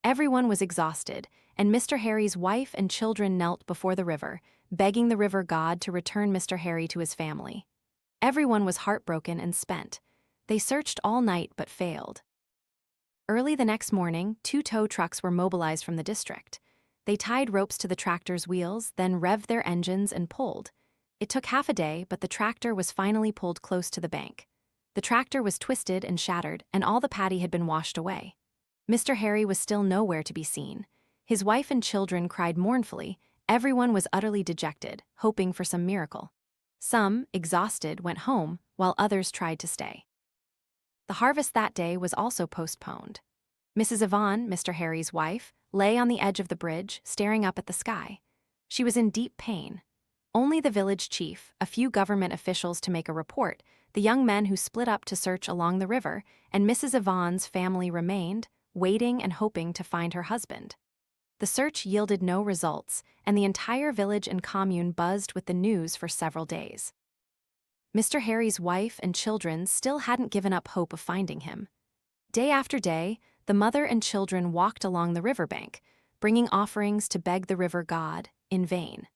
Everyone was exhausted, and Mr. Harry's wife and children knelt before the river, begging the river god to return Mr. Harry to his family. Everyone was heartbroken and spent. They searched all night but failed. Early the next morning, 2 tow trucks were mobilized from the district. They tied ropes to the tractor's wheels, then revved their engines and pulled. It took half a day, but the tractor was finally pulled close to the bank. The tractor was twisted and shattered, and all the paddy had been washed away. Mr. Harry was still nowhere to be seen. His wife and children cried mournfully. Everyone was utterly dejected, hoping for some miracle. Some, exhausted, went home, while others tried to stay. The harvest that day was also postponed. Mrs. Yvonne, Mr. Harry's wife, lay on the edge of the bridge, staring up at the sky. She was in deep pain. Only the village chief, a few government officials to make a report, the young men who split up to search along the river, and Mrs. Yvonne's family remained, waiting and hoping to find her husband. The search yielded no results, and the entire village and commune buzzed with the news for several days. Mr. Harry's wife and children still hadn't given up hope of finding him. Day after day, the mother and children walked along the riverbank, bringing offerings to beg the river god, in vain.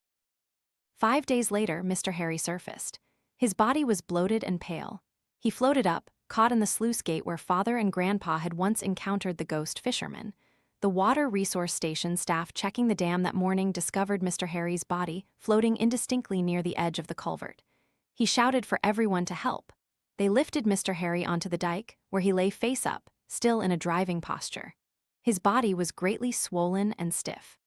5 days later, Mr. Harry surfaced. His body was bloated and pale. He floated up, caught in the sluice gate where Father and Grandpa had once encountered the ghost fisherman. The Water Resource Station staff checking the dam that morning discovered Mr. Harry's body floating indistinctly near the edge of the culvert. He shouted for everyone to help. They lifted Mr. Harry onto the dike, where he lay face up, still in a driving posture. His body was greatly swollen and stiff.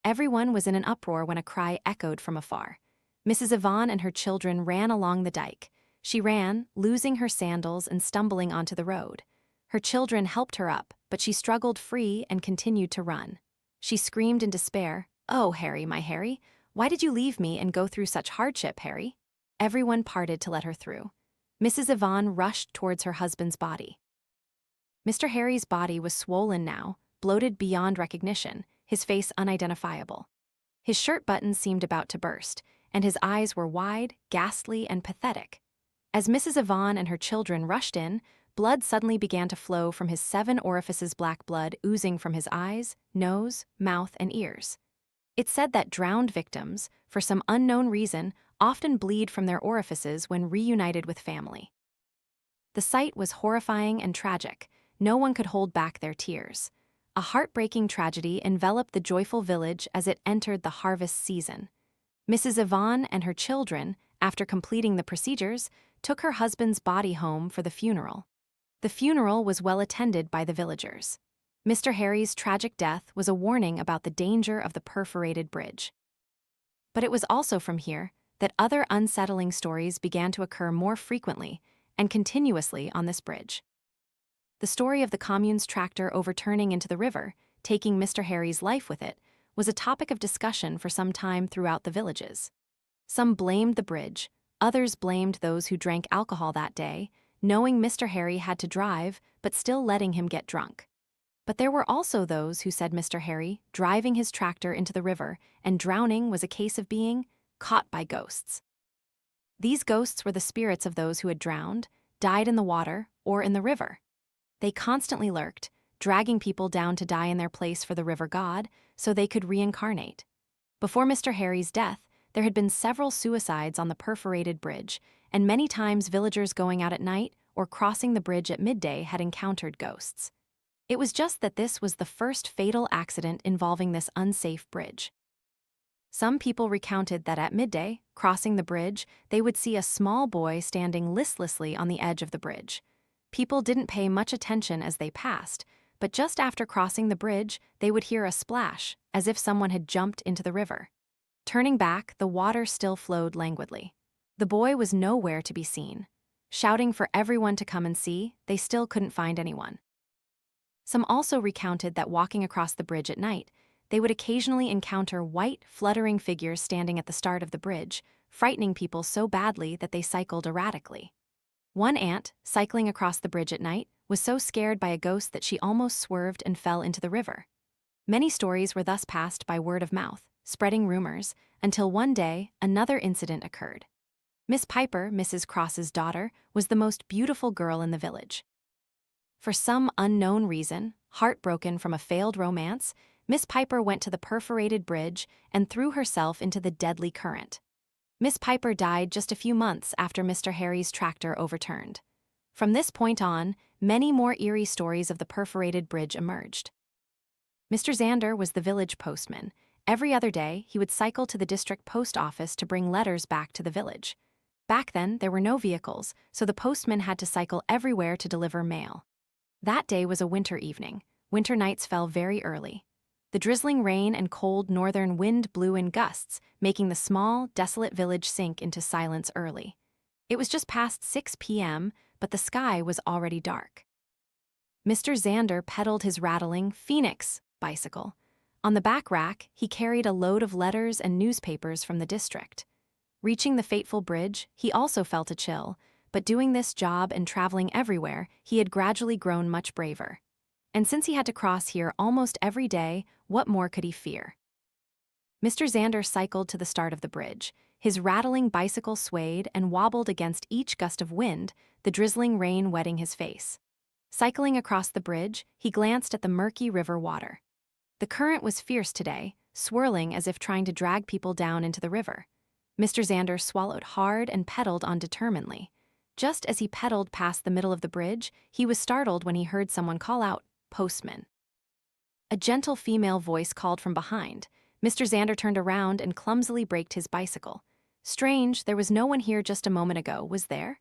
Everyone was in an uproar when a cry echoed from afar. Mrs. Yvonne and her children ran along the dike. She ran, losing her sandals and stumbling onto the road. Her children helped her up, but she struggled free and continued to run. She screamed in despair, "Oh, Harry, my Harry, why did you leave me and go through such hardship, Harry?" Everyone parted to let her through. Mrs. Yvonne rushed towards her husband's body. Mr. Harry's body was swollen now, bloated beyond recognition, his face unidentifiable. His shirt buttons seemed about to burst, and his eyes were wide, ghastly, and pathetic. As Mrs. Yvonne and her children rushed in, blood suddenly began to flow from his 7 orifices, black blood oozing from his eyes, nose, mouth, and ears. It said that drowned victims, for some unknown reason, often bleed from their orifices when reunited with family. The sight was horrifying and tragic. No one could hold back their tears. A heartbreaking tragedy enveloped the joyful village as it entered the harvest season. Mrs. Yvonne and her children, after completing the procedures, took her husband's body home for the funeral. The funeral was well attended by the villagers. Mr. Harry's tragic death was a warning about the danger of the perforated bridge. But it was also from here that other unsettling stories began to occur more frequently and continuously on this bridge. The story of the commune's tractor overturning into the river, taking Mr. Harry's life with it, was a topic of discussion for some time throughout the villages. Some blamed the bridge, others blamed those who drank alcohol that day, knowing Mr. Harry had to drive but still letting him get drunk. But there were also those who said Mr. Harry, driving his tractor into the river and drowning, was a case of being caught by ghosts. These ghosts were the spirits of those who had drowned, died in the water, or in the river. They constantly lurked, dragging people down to die in their place for the river god, so they could reincarnate. Before Mr. Harry's death, there had been several suicides on the perforated bridge, and many times villagers going out at night or crossing the bridge at midday had encountered ghosts. It was just that this was the first fatal accident involving this unsafe bridge. Some people recounted that at midday, crossing the bridge, they would see a small boy standing listlessly on the edge of the bridge. People didn't pay much attention as they passed, but just after crossing the bridge, they would hear a splash, as if someone had jumped into the river. Turning back, the water still flowed languidly. The boy was nowhere to be seen. Shouting for everyone to come and see, they still couldn't find anyone. Some also recounted that walking across the bridge at night, they would occasionally encounter white, fluttering figures standing at the start of the bridge, frightening people so badly that they cycled erratically. One aunt, cycling across the bridge at night, was so scared by a ghost that she almost swerved and fell into the river. Many stories were thus passed by word of mouth, spreading rumors, until one day, another incident occurred. Miss Piper, Mrs. Cross's daughter, was the most beautiful girl in the village. For some unknown reason, heartbroken from a failed romance, Miss Piper went to the perforated bridge and threw herself into the deadly current. Miss Piper died just a few months after Mr. Harry's tractor overturned. From this point on, many more eerie stories of the perforated bridge emerged. Mr. Xander was the village postman. Every other day, he would cycle to the district post office to bring letters back to the village. Back then, there were no vehicles, so the postman had to cycle everywhere to deliver mail. That day was a winter evening. Winter nights fell very early. The drizzling rain and cold northern wind blew in gusts, making the small, desolate village sink into silence early. It was just past 6 p.m., but the sky was already dark. Mr. Xander pedaled his rattling Phoenix bicycle. On the back rack, he carried a load of letters and newspapers from the district. Reaching the fateful bridge, he also felt a chill, but doing this job and traveling everywhere, he had gradually grown much braver. And since he had to cross here almost every day, what more could he fear? Mr. Xander cycled to the start of the bridge. His rattling bicycle swayed and wobbled against each gust of wind, the drizzling rain wetting his face. Cycling across the bridge, he glanced at the murky river water. The current was fierce today, swirling as if trying to drag people down into the river. Mr. Xander swallowed hard and pedaled on determinedly. Just as he pedaled past the middle of the bridge, he was startled when he heard someone call out, "Postman." A gentle female voice called from behind. Mr. Xander turned around and clumsily braked his bicycle. Strange, there was no one here just a moment ago, was there?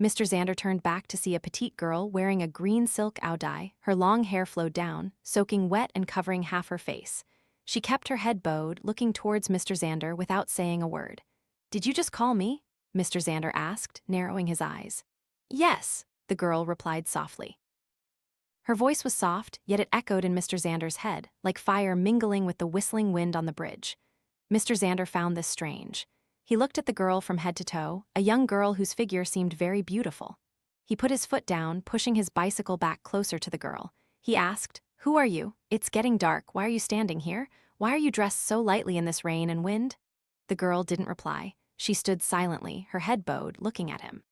Mr. Xander turned back to see a petite girl wearing a green silk audai. Her long hair flowed down, soaking wet and covering half her face. She kept her head bowed, looking towards Mr. Xander without saying a word. "Did you just call me?" Mr. Xander asked, narrowing his eyes. "Yes," the girl replied softly. Her voice was soft, yet it echoed in Mr. Xander's head, like fire mingling with the whistling wind on the bridge. Mr. Xander found this strange. He looked at the girl from head to toe, a young girl whose figure seemed very beautiful. He put his foot down, pushing his bicycle back closer to the girl. He asked, "Who are you? It's getting dark. Why are you standing here? Why are you dressed so lightly in this rain and wind?" The girl didn't reply. She stood silently, her head bowed, looking at him.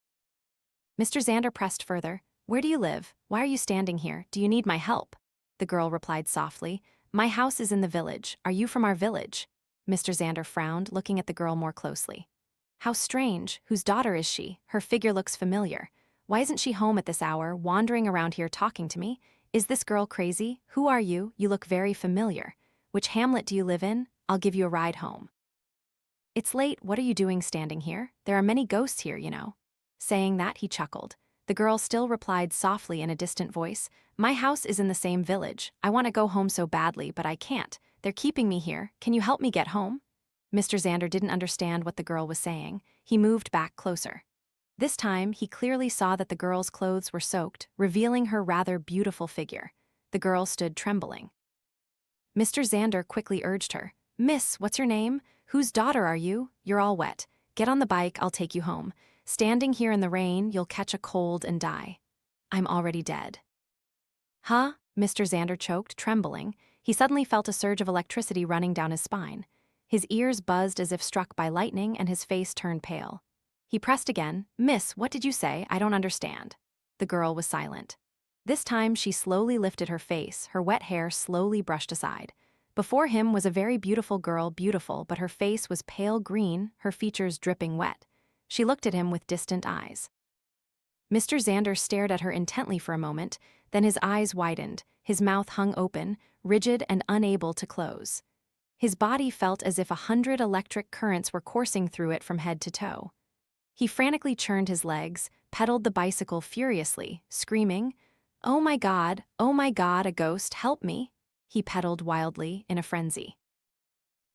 Mr. Xander pressed further. "Where do you live? Why are you standing here? Do you need my help?" The girl replied softly, "My house is in the village. Are you from our village?" Mr. Xander frowned, looking at the girl more closely. "How strange. Whose daughter is she? Her figure looks familiar. Why isn't she home at this hour, wandering around here talking to me? Is this girl crazy? Who are you? You look very familiar. Which hamlet do you live in? I'll give you a ride home." "It's late. What are you doing standing here? There are many ghosts here, you know." Saying that, he chuckled. The girl still replied softly in a distant voice, "My house is in the same village. I want to go home so badly, but I can't. They're keeping me here. Can you help me get home?" Mr. Xander didn't understand what the girl was saying. He moved back closer. This time, he clearly saw that the girl's clothes were soaked, revealing her rather beautiful figure. The girl stood trembling. Mr. Xander quickly urged her, "Miss, what's your name? Whose daughter are you? You're all wet. Get on the bike, I'll take you home. Standing here in the rain, you'll catch a cold and die." "I'm already dead." "Huh?" Mr. Xander choked, trembling. He suddenly felt a surge of electricity running down his spine. His ears buzzed as if struck by lightning, and his face turned pale. He pressed again, "Miss, what did you say? I don't understand." The girl was silent. This time she slowly lifted her face, her wet hair slowly brushed aside. Before him was a very beautiful girl, beautiful, but her face was pale green, her features dripping wet. She looked at him with distant eyes. Mr. Xander stared at her intently for a moment, then his eyes widened, his mouth hung open, rigid and unable to close. His body felt as if 100 electric currents were coursing through it from head to toe. He frantically churned his legs, pedaled the bicycle furiously, screaming, oh my God, a ghost, help me!" He pedaled wildly, in a frenzy.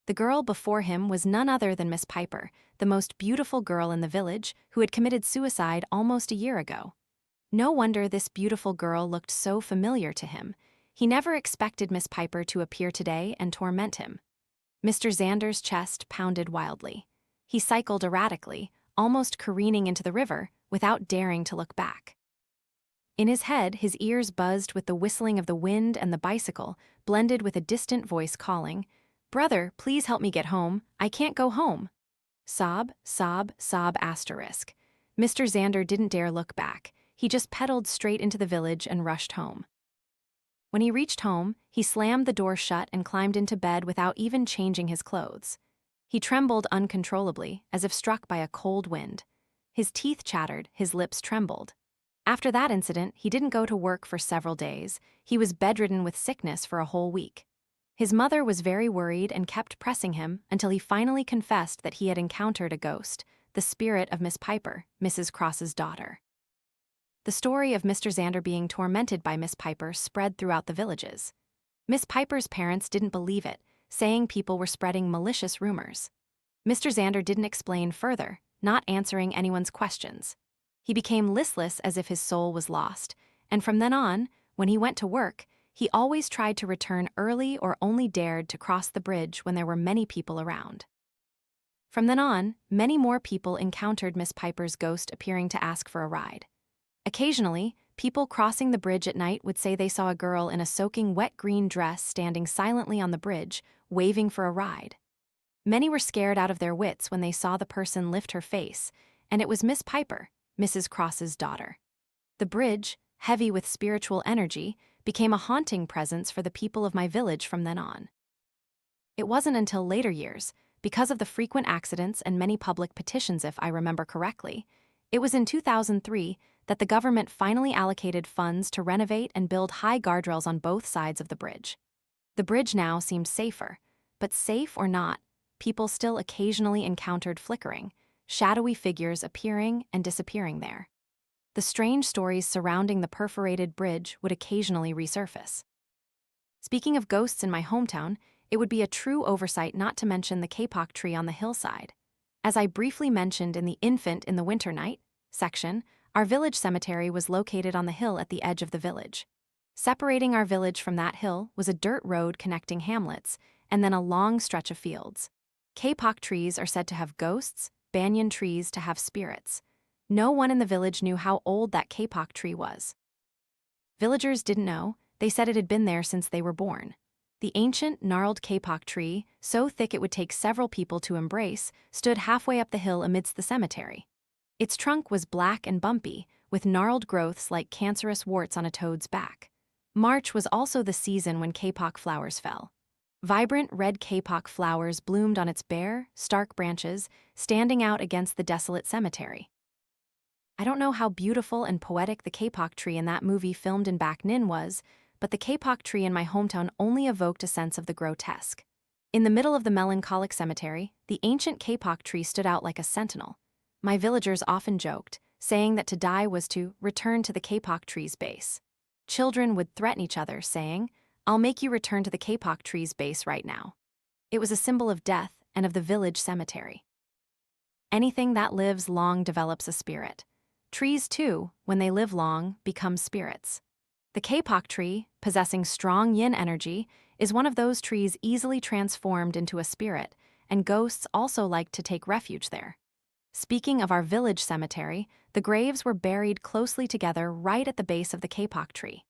The girl before him was none other than Miss Piper, the most beautiful girl in the village, who had committed suicide almost a year ago. No wonder this beautiful girl looked so familiar to him. He never expected Miss Piper to appear today and torment him. Mr. Xander's chest pounded wildly. He cycled erratically, almost careening into the river, without daring to look back. In his head, his ears buzzed with the whistling of the wind and the bicycle, blended with a distant voice calling, "Brother, please help me get home. I can't go home." Sob, sob, sob asterisk. Mr. Xander didn't dare look back. He just pedaled straight into the village and rushed home. When he reached home, he slammed the door shut and climbed into bed without even changing his clothes. He trembled uncontrollably, as if struck by a cold wind. His teeth chattered, his lips trembled. After that incident, he didn't go to work for several days. He was bedridden with sickness for a whole week. His mother was very worried and kept pressing him until he finally confessed that he had encountered a ghost, the spirit of Miss Piper, Mrs. Cross's daughter. The story of Mr. Xander being tormented by Miss Piper spread throughout the villages. Miss Piper's parents didn't believe it, saying people were spreading malicious rumors. Mr. Xander didn't explain further, not answering anyone's questions. He became listless as if his soul was lost, and from then on, when he went to work, he always tried to return early or only dared to cross the bridge when there were many people around. From then on, many more people encountered Miss Piper's ghost appearing to ask for a ride. Occasionally, people crossing the bridge at night would say they saw a girl in a soaking wet green dress standing silently on the bridge, waving for a ride. Many were scared out of their wits when they saw the person lift her face, and it was Miss Piper, Mrs. Cross's daughter. The bridge, heavy with spiritual energy, became a haunting presence for the people of my village from then on. It wasn't until later years, because of the frequent accidents and many public petitions if I remember correctly, it was in 2003 that the government finally allocated funds to renovate and build high guardrails on both sides of the bridge. The bridge now seemed safer, but safe or not, people still occasionally encountered flickering, shadowy figures appearing and disappearing there. The strange stories surrounding the perforated bridge would occasionally resurface. Speaking of ghosts in my hometown, it would be a true oversight not to mention the kapok tree on the hillside. As I briefly mentioned in the Infant in the Winter Night section, our village cemetery was located on the hill at the edge of the village. Separating our village from that hill was a dirt road connecting hamlets, and then a long stretch of fields. Kapok trees are said to have ghosts, banyan trees to have spirits. No one in the village knew how old that kapok tree was. Villagers didn't know, they said it had been there since they were born. The ancient, gnarled kapok tree, so thick it would take several people to embrace, stood halfway up the hill amidst the cemetery. Its trunk was black and bumpy, with gnarled growths like cancerous warts on a toad's back. March was also the season when kapok flowers fell. Vibrant red kapok flowers bloomed on its bare, stark branches, standing out against the desolate cemetery. I don't know how beautiful and poetic the kapok tree in that movie filmed in Back Ninh was, but the kapok tree in my hometown only evoked a sense of the grotesque. In the middle of the melancholic cemetery, the ancient kapok tree stood out like a sentinel. My villagers often joked, saying that to die was to return to the kapok tree's base. Children would threaten each other, saying, "I'll make you return to the kapok tree's base right now." It was a symbol of death and of the village cemetery. Anything that lives long develops a spirit. Trees, too, when they live long, become spirits. The kapok tree, possessing strong yin energy, is one of those trees easily transformed into a spirit, and ghosts also like to take refuge there. Speaking of our village cemetery, the graves were buried closely together right at the base of the kapok tree.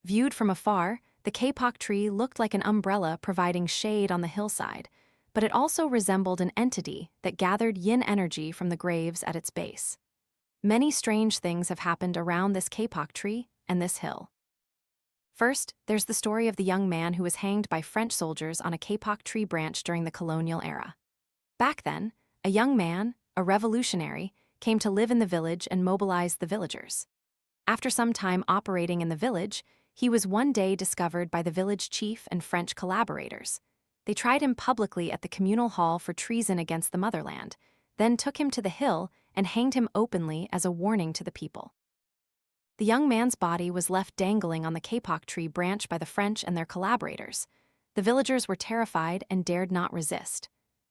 Viewed from afar, the kapok tree looked like an umbrella providing shade on the hillside, but it also resembled an entity that gathered yin energy from the graves at its base. Many strange things have happened around this kapok tree and this hill. First, there's the story of the young man who was hanged by French soldiers on a kapok tree branch during the colonial era. Back then, a young man, a revolutionary, came to live in the village and mobilize the villagers. After some time operating in the village, he was one day discovered by the village chief and French collaborators. They tried him publicly at the communal hall for treason against the motherland, then took him to the hill and hanged him openly as a warning to the people. The young man's body was left dangling on the kapok tree branch by the French and their collaborators. The villagers were terrified and dared not resist.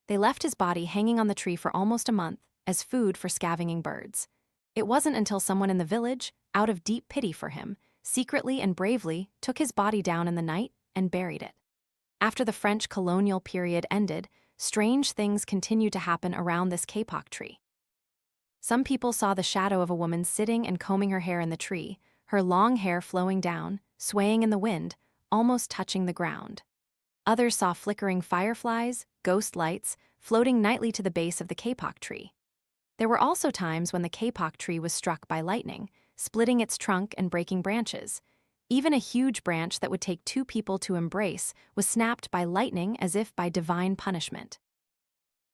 They left his body hanging on the tree for almost a month as food for scavenging birds. It wasn't until someone in the village, out of deep pity for him, secretly and bravely took his body down in the night and buried it. After the French colonial period ended, strange things continued to happen around this kapok tree. Some people saw the shadow of a woman sitting and combing her hair in the tree, her long hair flowing down, swaying in the wind, almost touching the ground. Others saw flickering fireflies, ghost lights, floating nightly to the base of the kapok tree. There were also times when the kapok tree was struck by lightning, splitting its trunk and breaking branches. Even a huge branch that would take two people to embrace was snapped by lightning as if by divine punishment.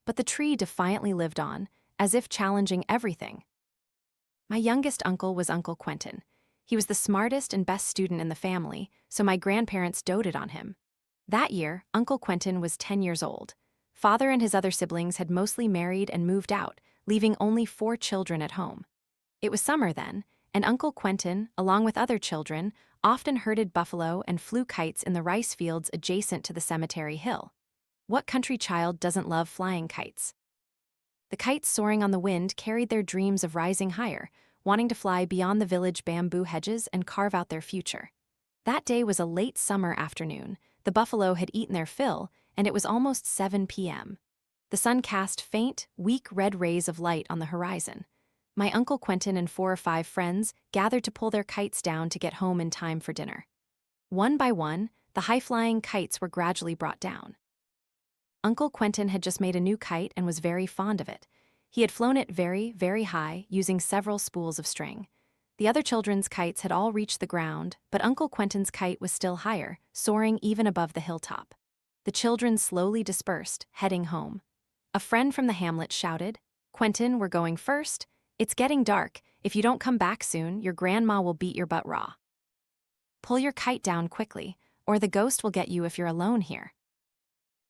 But the tree defiantly lived on, as if challenging everything. My youngest uncle was Uncle Quentin. He was the smartest and best student in the family, so my grandparents doted on him. That year, Uncle Quentin was 10 years old. Father and his other siblings had mostly married and moved out, leaving only 4 children at home. It was summer then, and Uncle Quentin, along with other children, often herded buffalo and flew kites in the rice fields adjacent to the cemetery hill. What country child doesn't love flying kites? The kites soaring on the wind carried their dreams of rising higher, wanting to fly beyond the village bamboo hedges and carve out their future. That day was a late summer afternoon. The buffalo had eaten their fill, and it was almost 7 p.m. The sun cast faint, weak red rays of light on the horizon. My Uncle Quentin and 4 or 5 friends gathered to pull their kites down to get home in time for dinner. One by one, the high-flying kites were gradually brought down. Uncle Quentin had just made a new kite and was very fond of it. He had flown it very, very high, using several spools of string. The other children's kites had all reached the ground, but Uncle Quentin's kite was still higher, soaring even above the hilltop. The children slowly dispersed, heading home. A friend from the hamlet shouted, "Quentin, we're going first. It's getting dark. If you don't come back soon, your grandma will beat your butt raw. Pull your kite down quickly, or the ghost will get you if you're alone here."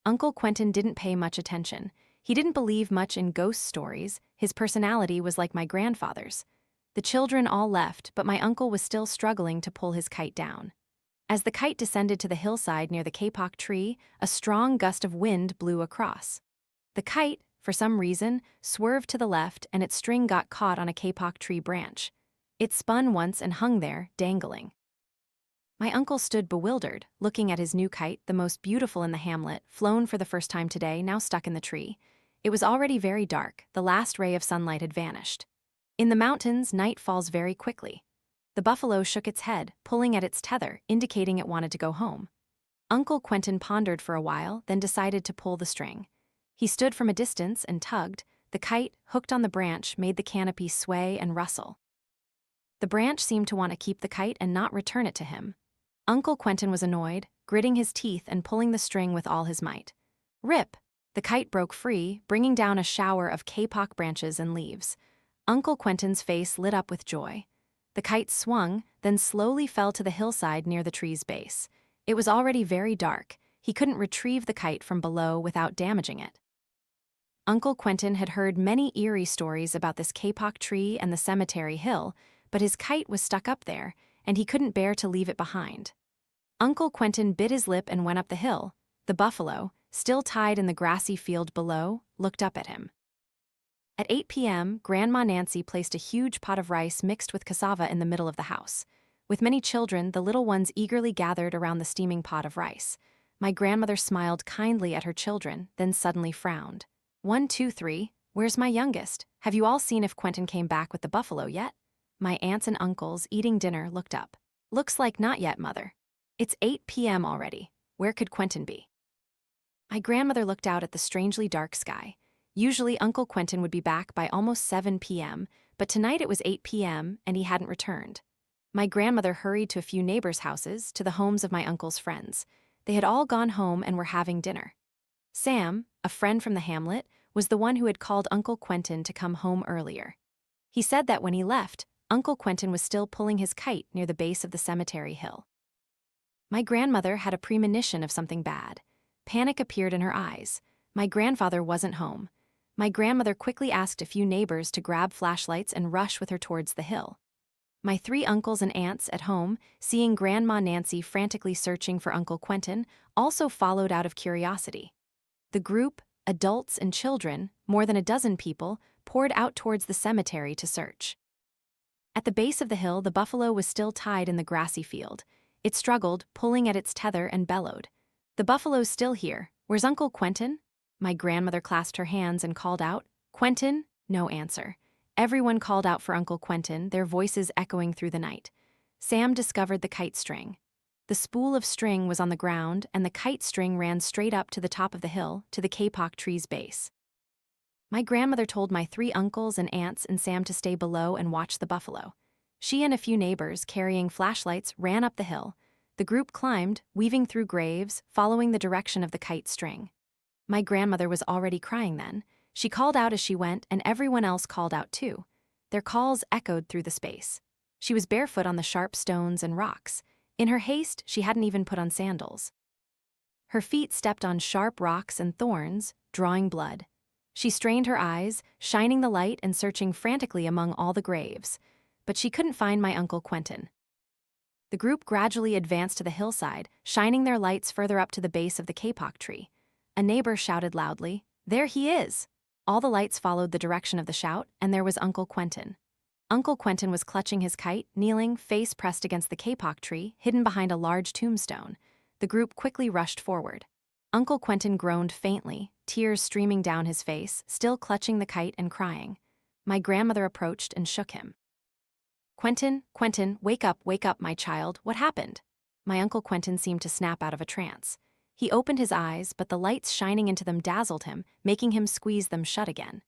Uncle Quentin didn't pay much attention. He didn't believe much in ghost stories. His personality was like my grandfather's. The children all left, but my uncle was still struggling to pull his kite down. As the kite descended to the hillside near the kapok tree, a strong gust of wind blew across. The kite, for some reason, swerved to the left and its string got caught on a kapok tree branch. It spun once and hung there, dangling. My uncle stood bewildered, looking at his new kite, the most beautiful in the hamlet, flown for the first time today, now stuck in the tree. It was already very dark. The last ray of sunlight had vanished. In the mountains, night falls very quickly. The buffalo shook its head, pulling at its tether, indicating it wanted to go home. Uncle Quentin pondered for a while, then decided to pull the string. He stood from a distance and tugged. The kite, hooked on the branch, made the canopy sway and rustle. The branch seemed to want to keep the kite and not return it to him. Uncle Quentin was annoyed, gritting his teeth and pulling the string with all his might. Rip! The kite broke free, bringing down a shower of kapok branches and leaves. Uncle Quentin's face lit up with joy. The kite swung, then slowly fell to the hillside near the tree's base. It was already very dark. He couldn't retrieve the kite from below without damaging it. Uncle Quentin had heard many eerie stories about this kapok tree and the cemetery hill, but his kite was stuck up there, and he couldn't bear to leave it behind. Uncle Quentin bit his lip and went up the hill. The buffalo, still tied in the grassy field below, looked up at him. At 8 p.m., Grandma Nancy placed a huge pot of rice mixed with cassava in the middle of the house. With many children, the little ones eagerly gathered around the steaming pot of rice. My grandmother smiled kindly at her children, then suddenly frowned. 1, 2, 3, where's my youngest? Have you all seen if Quentin came back with the buffalo yet? My aunts and uncles, eating dinner, looked up. Looks like not yet, Mother. It's 8 p.m. already. Where could Quentin be? My grandmother looked out at the strangely dark sky. Usually Uncle Quentin would be back by almost 7 p.m., but tonight it was 8 p.m. and he hadn't returned. My grandmother hurried to a few neighbors' houses, to the homes of my uncle's friends. They had all gone home and were having dinner. Sam, a friend from the hamlet, was the one who had called Uncle Quentin to come home earlier. He said that when he left, Uncle Quentin was still pulling his kite near the base of the cemetery hill. My grandmother had a premonition of something bad. Panic appeared in her eyes. My grandfather wasn't home. My grandmother quickly asked a few neighbors to grab flashlights and rush with her towards the hill. My 3 uncles and aunts at home, seeing Grandma Nancy frantically searching for Uncle Quentin, also followed out of curiosity. The group, adults and children, more than a dozen people, poured out towards the cemetery to search. At the base of the hill, the buffalo was still tied in the grassy field. It struggled, pulling at its tether, and bellowed. "The buffalo's still here. Where's Uncle Quentin?" My grandmother clasped her hands and called out, "Quentin?" No answer. Everyone called out for Uncle Quentin, their voices echoing through the night. Sam discovered the kite string. The spool of string was on the ground, and the kite string ran straight up to the top of the hill, to the kapok tree's base. My grandmother told my 3 uncles and aunts and Sam to stay below and watch the buffalo. She and a few neighbors, carrying flashlights, ran up the hill. The group climbed, weaving through graves, following the direction of the kite string. My grandmother was already crying then. She called out as she went, and everyone else called out too. Their calls echoed through the space. She was barefoot on the sharp stones and rocks. In her haste, she hadn't even put on sandals. Her feet stepped on sharp rocks and thorns, drawing blood. She strained her eyes, shining the light and searching frantically among all the graves. But she couldn't find my Uncle Quentin. The group gradually advanced to the hillside, shining their lights further up to the base of the kapok tree. A neighbor shouted loudly, "There he is!" All the lights followed the direction of the shout, and there was Uncle Quentin. Uncle Quentin was clutching his kite, kneeling, face pressed against the kapok tree, hidden behind a large tombstone. The group quickly rushed forward. Uncle Quentin groaned faintly, tears streaming down his face, still clutching the kite and crying. My grandmother approached and shook him. "Quentin, Quentin, wake up, my child, what happened?" My Uncle Quentin seemed to snap out of a trance. He opened his eyes, but the lights shining into them dazzled him, making him squeeze them shut again.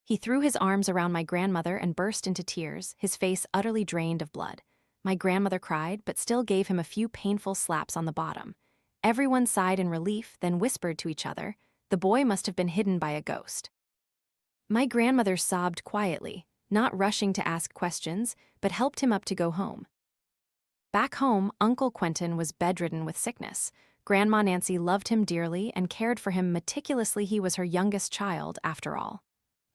He threw his arms around my grandmother and burst into tears, his face utterly drained of blood. My grandmother cried, but still gave him a few painful slaps on the bottom. Everyone sighed in relief, then whispered to each other, "The boy must have been hidden by a ghost." My grandmother sobbed quietly, not rushing to ask questions, but helped him up to go home. Back home, Uncle Quentin was bedridden with sickness. Grandma Nancy loved him dearly and cared for him meticulously. He was her youngest child, after all.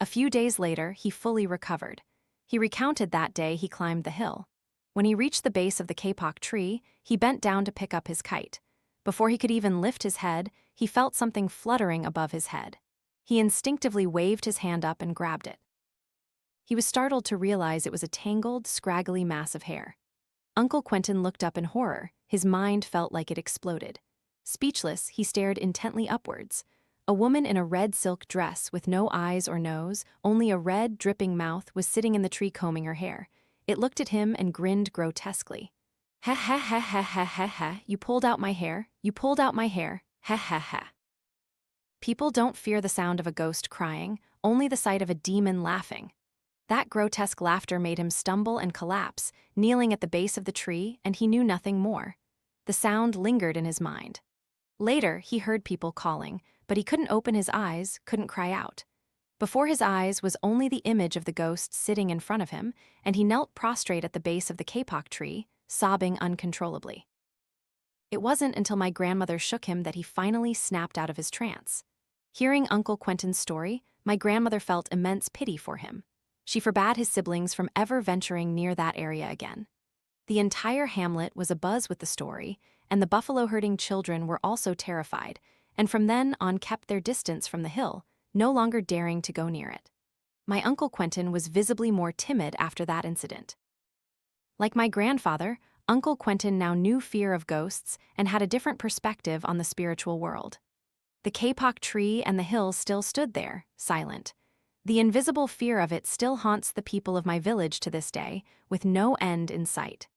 A few days later, he fully recovered. He recounted that day he climbed the hill. When he reached the base of the kapok tree, he bent down to pick up his kite. Before he could even lift his head, he felt something fluttering above his head. He instinctively waved his hand up and grabbed it. He was startled to realize it was a tangled, scraggly mass of hair. Uncle Quentin looked up in horror. His mind felt like it exploded. Speechless, he stared intently upwards. A woman in a red silk dress with no eyes or nose, only a red, dripping mouth, was sitting in the tree combing her hair. It looked at him and grinned grotesquely. "Ha ha ha ha ha ha ha, you pulled out my hair, you pulled out my hair, ha ha ha." People don't fear the sound of a ghost crying, only the sight of a demon laughing. That grotesque laughter made him stumble and collapse, kneeling at the base of the tree, and he knew nothing more. The sound lingered in his mind. Later, he heard people calling, but he couldn't open his eyes, couldn't cry out. Before his eyes was only the image of the ghost sitting in front of him, and he knelt prostrate at the base of the kapok tree, sobbing uncontrollably. It wasn't until my grandmother shook him that he finally snapped out of his trance. Hearing Uncle Quentin's story, my grandmother felt immense pity for him. She forbade his siblings from ever venturing near that area again. The entire hamlet was abuzz with the story, and the buffalo-herding children were also terrified, and from then on kept their distance from the hill, no longer daring to go near it. My Uncle Quentin was visibly more timid after that incident. Like my grandfather, Uncle Quentin now knew fear of ghosts and had a different perspective on the spiritual world. The kapok tree and the hill still stood there, silent. The invisible fear of it still haunts the people of my village to this day, with no end in sight.